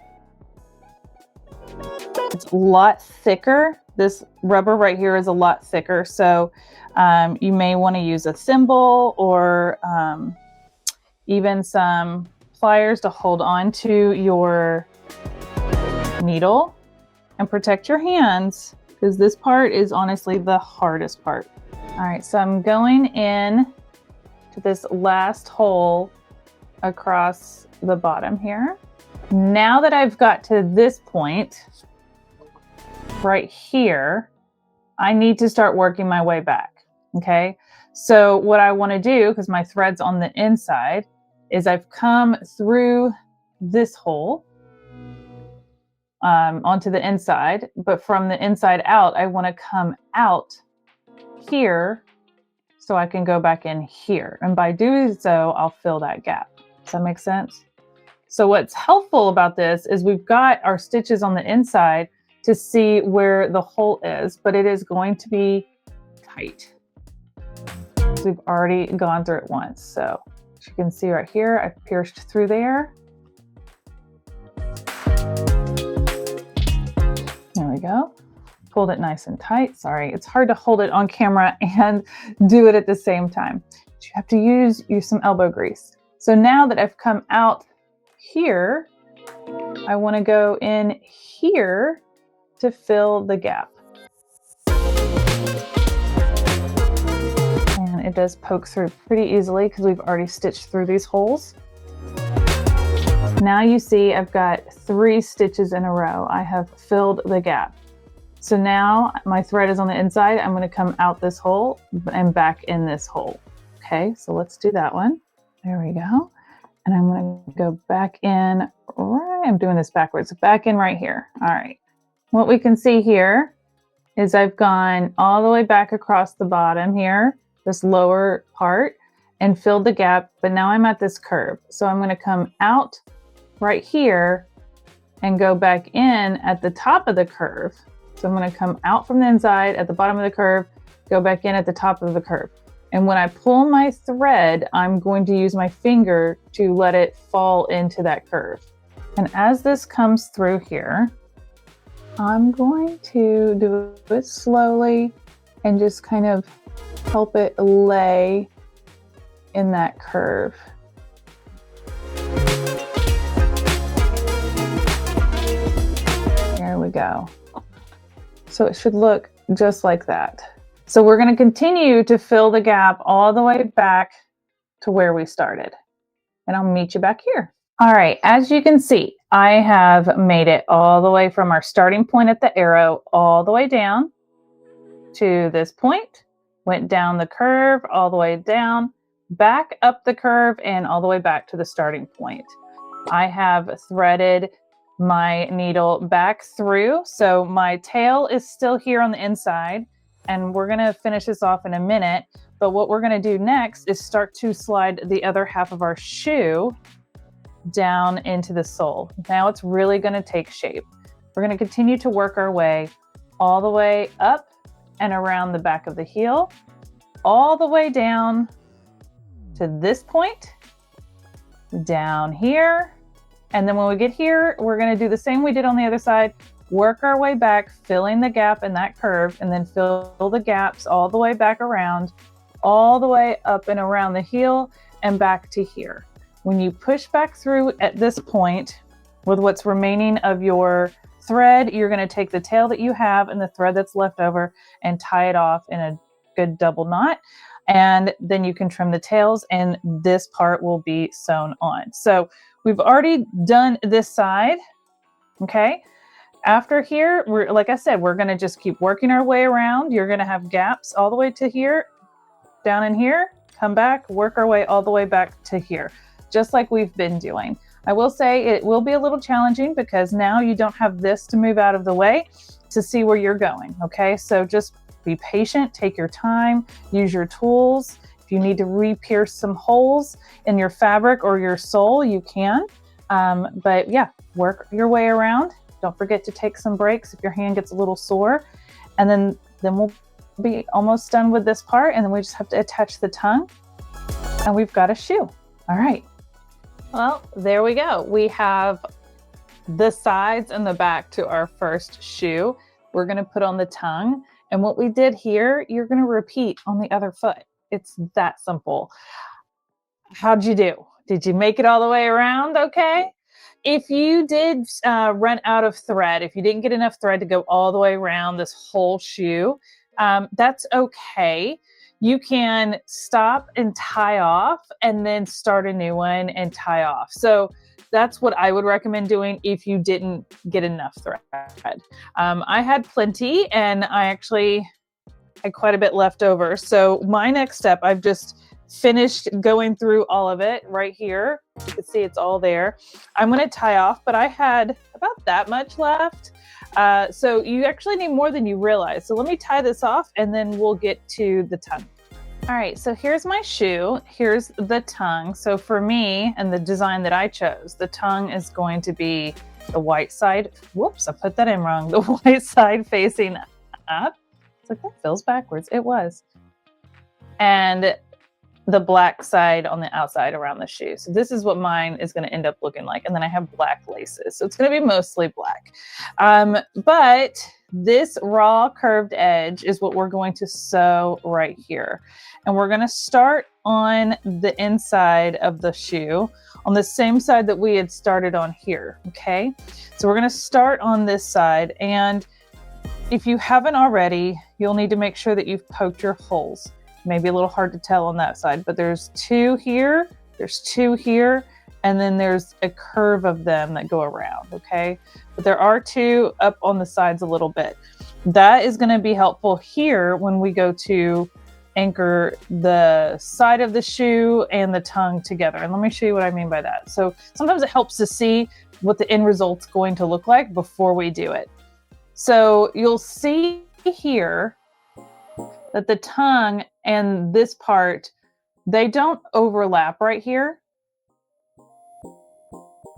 It's a lot thicker. This rubber right here is a lot thicker. So you may want to use a thimble or even some pliers to hold on to your needle and protect your hands, because this part is honestly the hardest part. All right, so I'm going in to this last hole across the bottom here. Now that I've got to this point right here, I need to start working my way back. Okay, so what I want to do, because my thread's on the inside, is I've come through this hole onto the inside, but from the inside out, I want to come out here so I can go back in here. And by doing so, I'll fill that gap. Does that make sense? So what's helpful about this is we've got our stitches on the inside to see where the hole is, but it is going to be tight. We've already gone through it once. So as you can see right here, I've pierced through there. There we go. Pulled it nice and tight. Sorry, it's hard to hold it on camera and do it at the same time. But you have to use some elbow grease. So now that I've come out here, I want to go in here to fill the gap. And it does poke through pretty easily because we've already stitched through these holes. Now you see I've got 3 stitches in a row. I have filled the gap. So now my thread is on the inside. I'm going to come out this hole and back in this hole. Okay, so let's do that one. There we go. And I'm going to go back in, I'm doing this backwards, back in right here. All right. What we can see here is I've gone all the way back across the bottom here, this lower part, and filled the gap, but now I'm at this curve. So I'm going to come out right here and go back in at the top of the curve. So I'm going to come out from the inside at the bottom of the curve, go back in at the top of the curve. And when I pull my thread, I'm going to use my finger to let it fall into that curve. And as this comes through here, I'm going to do it slowly and just kind of help it lay in that curve. There we go. So it should look just like that. So we're going to continue to fill the gap all the way back to where we started. And I'll meet you back here. All right, as you can see, I have made it all the way from our starting point at the arrow all the way down to this point, went down the curve, all the way down, back up the curve, and all the way back to the starting point. I have threaded my needle back through, so my tail is still here on the inside, and we're going to finish this off in a minute. But what we're going to do next is start to slide the other half of our shoe down into the sole. Now it's really going to take shape. We're going to continue to work our way all the way up and around the back of the heel, all the way down to this point, down here. And then when we get here, we're going to do the same we did on the other side, work our way back, filling the gap in that curve, and then fill the gaps all the way back around, all the way up and around the heel and back to here. When you push back through at this point with what's remaining of your thread, you're going to take the tail that you have and the thread that's left over and tie it off in a good double knot. And then you can trim the tails and this part will be sewn on. So we've already done this side. Okay. After here, like I said, we're going to just keep working our way around. You're going to have gaps all the way to here, down in here, come back, work our way all the way back to here, just like we've been doing. I will say it will be a little challenging because now you don't have this to move out of the way to see where you're going. Okay, so just be patient, take your time, use your tools. If you need to re-pierce some holes in your fabric or your sole, you can. But yeah, work your way around. Don't forget to take some breaks if your hand gets a little sore. And then we'll be almost done with this part, and then we just have to attach the tongue and we've got a shoe. All right. Well, there we go. We have the sides and the back to our first shoe. We're going to put on the tongue, and what we did here, you're going to repeat on the other foot. It's that simple. How'd you do? Did you make it all the way around? Okay. If you did run out of thread, if you didn't get enough thread to go all the way around this whole shoe, that's okay. You can stop and tie off and then start a new one and tie off. So that's what I would recommend doing if you didn't get enough thread. I had plenty and I actually had quite a bit left over. So my next step, I've just finished going through all of it right here. You can see it's all there. I'm going to tie off, but I had about that much left. So you actually need more than you realize. So let me tie this off and then we'll get to the tongue. All right, so here's my shoe. Here's the tongue. So for me and the design that I chose, the tongue is going to be the white side. Whoops, I put that in wrong. The white side facing up. It's like, that feels backwards. It was. And the black side on the outside around the shoe. So this is what mine is going to end up looking like. And then I have black laces. So it's going to be mostly black. But this raw curved edge is what we're going to sew right here. And we're going to start on the inside of the shoe on the same side that we had started on here. Okay. So we're going to start on this side. And if you haven't already, you'll need to make sure that you've poked your holes. Maybe a little hard to tell on that side, but there's two here, there's two here, and then there's a curve of them that go around, okay? But there are two up on the sides a little bit. That is going to be helpful here when we go to anchor the side of the shoe and the tongue together. And let me show you what I mean by that. So sometimes it helps to see what the end result's going to look like before we do it. So you'll see here that the tongue and this part, they don't overlap right here.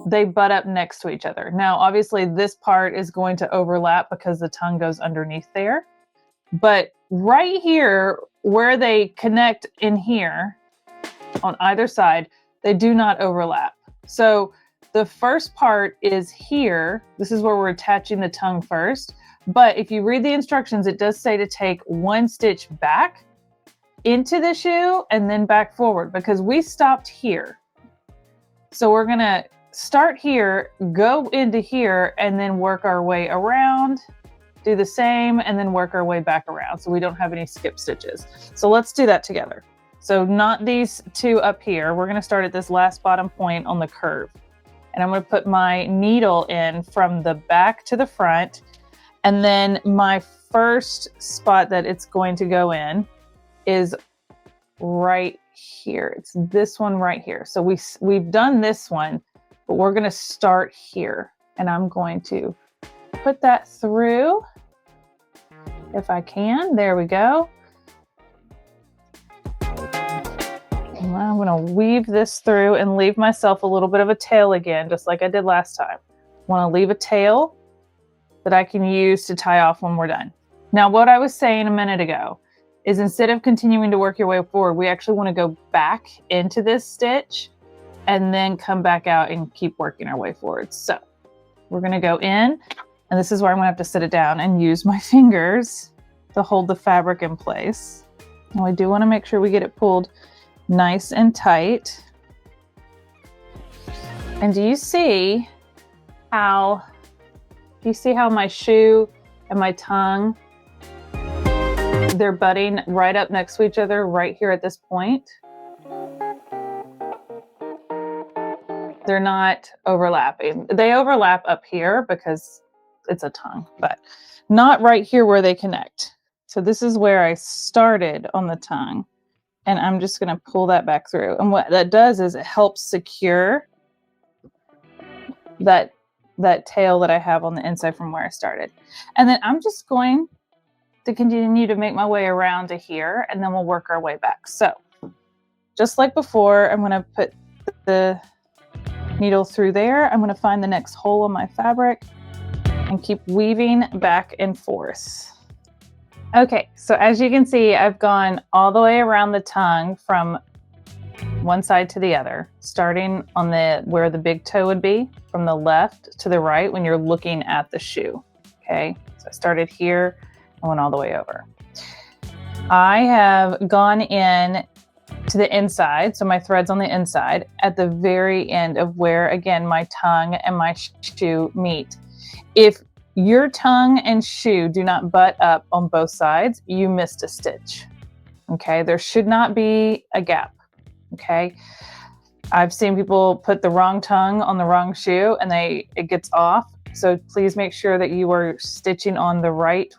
They butt up next to each other. Now, obviously this part is going to overlap because the tongue goes underneath there. But right here, where they connect in here on either side, they do not overlap. So the first part is here. This is where we're attaching the tongue first. But if you read the instructions, it does say to take one stitch back into the shoe and then back forward because we stopped here. So we're going to start here, go into here, and then work our way around, do the same, and then work our way back around so we don't have any skip stitches. So let's do that together. So not these two up here. We're going to start at this last bottom point on the curve. And I'm going to put my needle in from the back to the front. And then my first spot that it's going to go in is right here. It's this one right here. So we've done this one, but we're going to start here. And I'm going to put that through if I can. There we go. And I'm going to weave this through and leave myself a little bit of a tail again, just like I did last time. I want to leave a tail that I can use to tie off when we're done. Now, what I was saying a minute ago is instead of continuing to work your way forward, we actually want to go back into this stitch and then come back out and keep working our way forward. So we're going to go in, and this is where I'm going to have to sit it down and use my fingers to hold the fabric in place. Now I do want to make sure we get it pulled nice and tight. And do you see how my shoe and my tongue, they're butting right up next to each other right here at this point? They're not overlapping. They overlap up here because it's a tongue, but not right here where they connect. So this is where I started on the tongue, and I'm just going to pull that back through. And what that does is it helps secure that tail that I have on the inside from where I started. And then I'm just going to continue to make my way around to here, and then we'll work our way back. So just like before, I'm going to put the needle through there. I'm going to find the next hole in my fabric and keep weaving back and forth. Okay, so as you can see, I've gone all the way around the tongue from one side to the other, starting on where the big toe would be, from the left to the right when you're looking at the shoe. Okay, so I started here and went all the way over. I have gone in to the inside, so my thread's on the inside at the very end of where, again, my tongue and my shoe meet. If your tongue and shoe do not butt up on both sides, you missed a stitch. Okay, there should not be a gap. Okay, I've seen people put the wrong tongue on the wrong shoe and it gets off. So please make sure that you are stitching on the right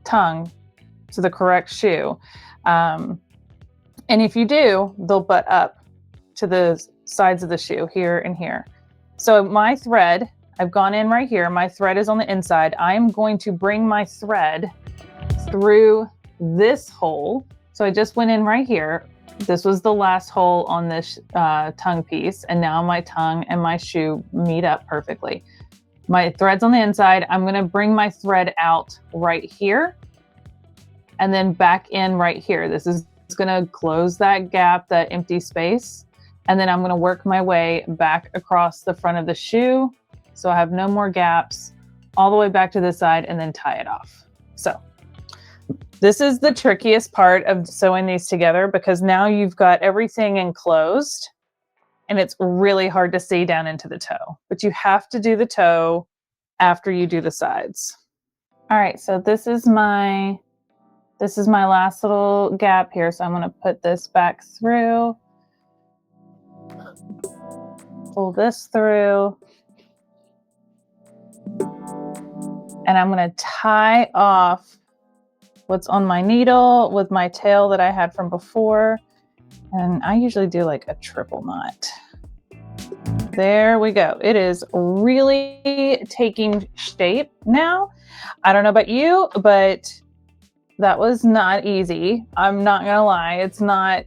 tongue to the correct shoe. And if you do, they'll butt up to the sides of the shoe here and here. So my thread, I've gone in right here. My thread is on the inside. I'm going to bring my thread through this hole. So I just went in right here. This was the last hole on this tongue piece. And now my tongue and my shoe meet up perfectly. My thread's on the inside. I'm going to bring my thread out right here and then back in right here. This is going to close that gap, that empty space. And then I'm going to work my way back across the front of the shoe. So I have no more gaps, all the way back to this side, and then tie it off. So this is the trickiest part of sewing these together because now you've got everything enclosed and it's really hard to see down into the toe, but you have to do the toe after you do the sides. All right, so this is my last little gap here. So I'm going to put this back through, pull this through, and I'm going to tie off what's on my needle with my tail that I had from before. And I usually do like a triple knot. There we go. It is really taking shape now. I don't know about you, but that was not easy. I'm not going to lie. It's not,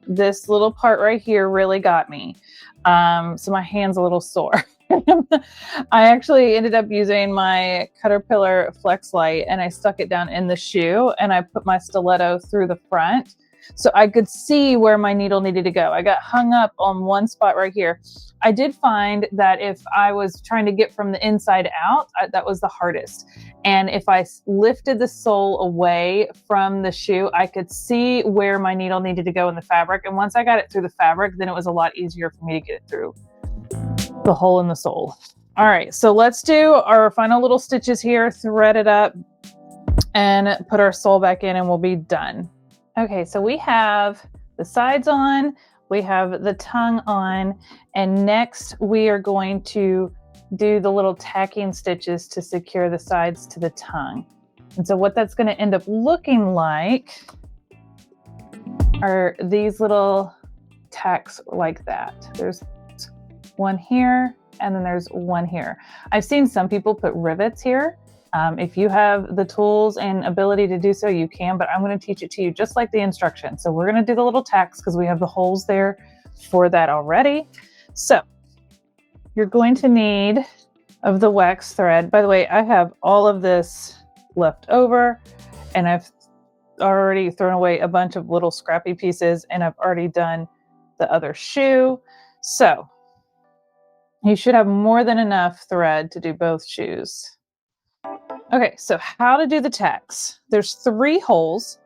this little part right here really got me. So my hand's a little sore. I actually ended up using my Caterpillar Flex Light and I stuck it down in the shoe and I put my stiletto through the front So I could see where my needle needed to go. I got hung up on one spot right here. I did find that if I was trying to get from the inside out, that was the hardest. And if I lifted the sole away from the shoe, I could see where my needle needed to go in the fabric. And once I got it through the fabric, then it was a lot easier for me to get it through the hole in the sole. All right, so let's do our final little stitches here, thread it up and put our sole back in and we'll be done. Okay, so we have the sides on, we have the tongue on, and next we are going to do the little tacking stitches to secure the sides to the tongue. And so what that's going to end up looking like are these little tacks like that. There's one here and then there's one here. I've seen some people put rivets here. If you have the tools and ability to do so, you can, but I'm going to teach it to you just like the instructions. So we're going to do the little tacks because we have the holes there for that already. So you're going to need of the wax thread. By the way, I have all of this left over and I've already thrown away a bunch of little scrappy pieces and I've already done the other shoe. So you should have more than enough thread to do both shoes. Okay, so how to do the tacks. There's 3 holes.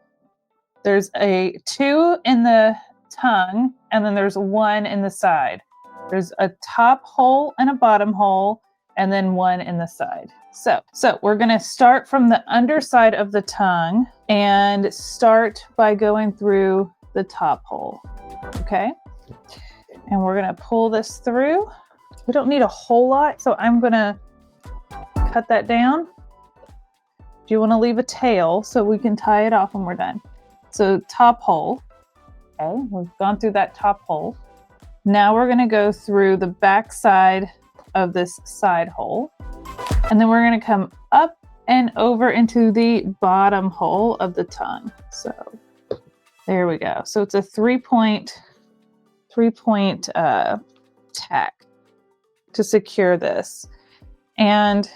There's 2 in the tongue, and then there's 1 in the side. There's a top hole and a bottom hole, and then 1 in the side. So we're gonna start from the underside of the tongue and start by going through the top hole, okay? And we're gonna pull this through. We don't need a whole lot, so I'm gonna cut that down. You want to leave a tail so we can tie it off when we're done. So top hole. Okay, we've gone through that top hole. Now we're going to go through the back side of this side hole. And then we're going to come up and over into the bottom hole of the tongue. So there we go. So it's a three-point tack to secure this. And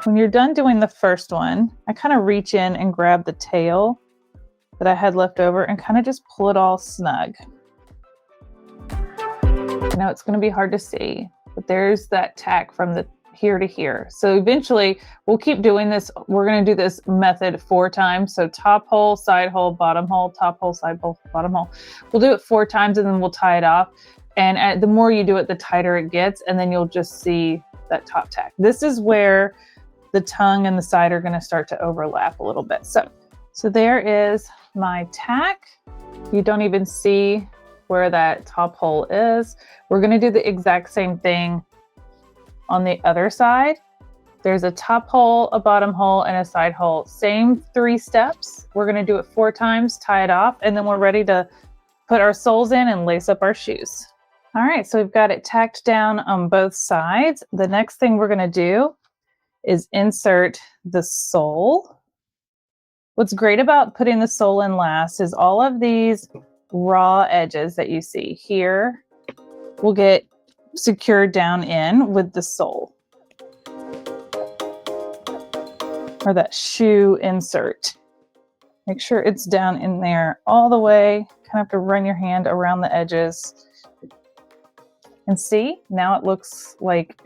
when you're done doing the first one, I kind of reach in and grab the tail that I had left over and kind of just pull it all snug. I know it's going to be hard to see, but there's that tack from the here to here. So eventually we'll keep doing this. We're going to do this method 4 times. So top hole, side hole, bottom hole, top hole, side hole, bottom hole. We'll do it 4 times and then we'll tie it off. And the more you do it, the tighter it gets. And then you'll just see that top tack. This is where the tongue and the side are going to start to overlap a little bit. So there is my tack. You don't even see where that top hole is. We're going to do the exact same thing on the other side. There's a top hole, a bottom hole, and a side hole. Same 3 steps. We're going to do it 4 times, tie it off, and then we're ready to put our soles in and lace up our shoes. All right, so we've got it tacked down on both sides. The next thing we're going to do is insert the sole. What's great about putting the sole in last is all of these raw edges that you see here will get secured down in with the sole or that shoe insert. Make sure it's down in there all the way. Kind of have to run your hand around the edges and see, now it looks like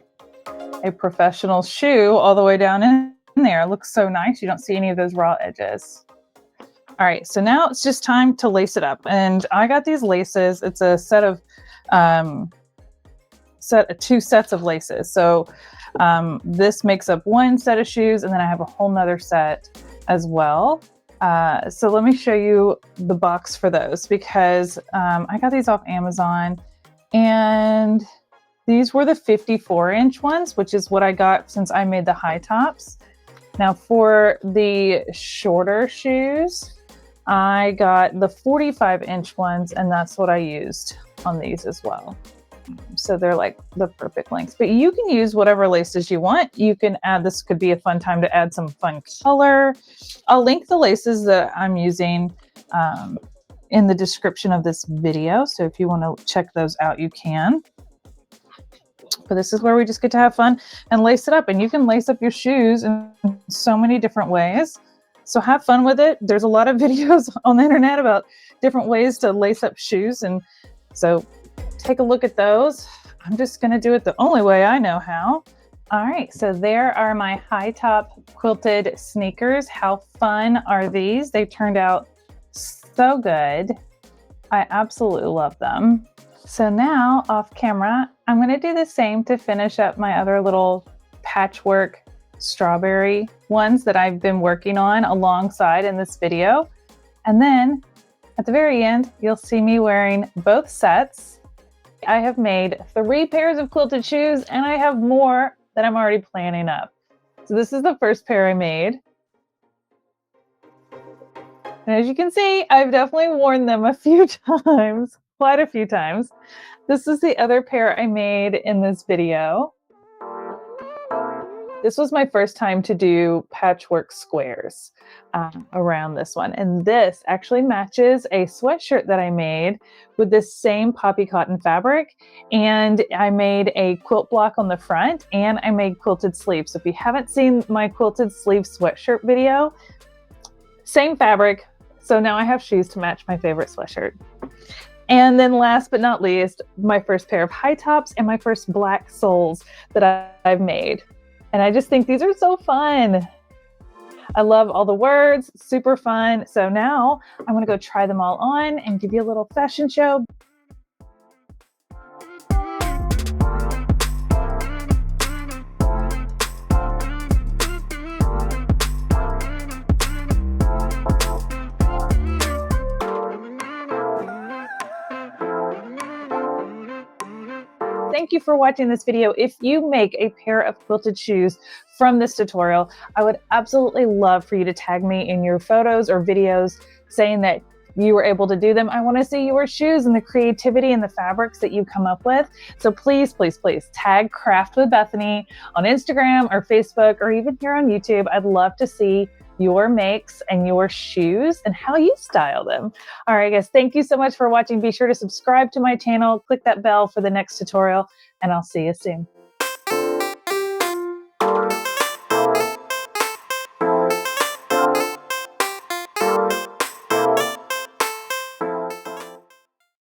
a professional shoe all the way down in there. It looks so nice. You don't see any of those raw edges. All right, so now it's just time to lace it up. And I got these laces. It's a set of 2 sets of laces. So this makes up 1 set of shoes, and then I have a whole nother set as well. So let me show you the box for those because I got these off Amazon, and these were the 54-inch ones, which is what I got since I made the high tops. Now for the shorter shoes, I got the 45-inch ones, and that's what I used on these as well. So they're like the perfect length, but you can use whatever laces you want. You can add, this could be a fun time to add some fun color. I'll link the laces that I'm using in the description of this video. So if you want to check those out, you can. But this is where we just get to have fun and lace it up. And you can lace up your shoes in so many different ways. So have fun with it. There's a lot of videos on the internet about different ways to lace up shoes. And so take a look at those. I'm just going to do it the only way I know how. All right, so there are my high top quilted sneakers. How fun are these? They turned out so good. I absolutely love them. So now off camera, I'm going to do the same to finish up my other little patchwork strawberry ones that I've been working on alongside in this video. And then at the very end, you'll see me wearing both sets. I have made 3 pairs of quilted shoes and I have more that I'm already planning up. So this is the first pair I made. And as you can see, I've definitely worn them a few times, quite a few times. This is the other pair I made in this video. This was my first time to do patchwork squares around this one. And this actually matches a sweatshirt that I made with this same poppy cotton fabric. And I made a quilt block on the front and I made quilted sleeves. So if you haven't seen my quilted sleeve sweatshirt video, same fabric. So now I have shoes to match my favorite sweatshirt. And then last but not least, my first pair of high tops and my first black soles that I've made. And I just think these are so fun. I love all the words, super fun. So now I'm gonna go try them all on and give you a little fashion show. Thank you for watching this video. If you make a pair of quilted shoes from this tutorial, I would absolutely love for you to tag me in your photos or videos saying that you were able to do them. I want to see your shoes and the creativity and the fabrics that you come up with. So please, please, please tag Craft with Bethany on Instagram or Facebook or even here on YouTube. I'd love to see your makes and your shoes and how you style them. All right, guys, thank you so much for watching. Be sure to subscribe to my channel, click that bell for the next tutorial, and I'll see you soon.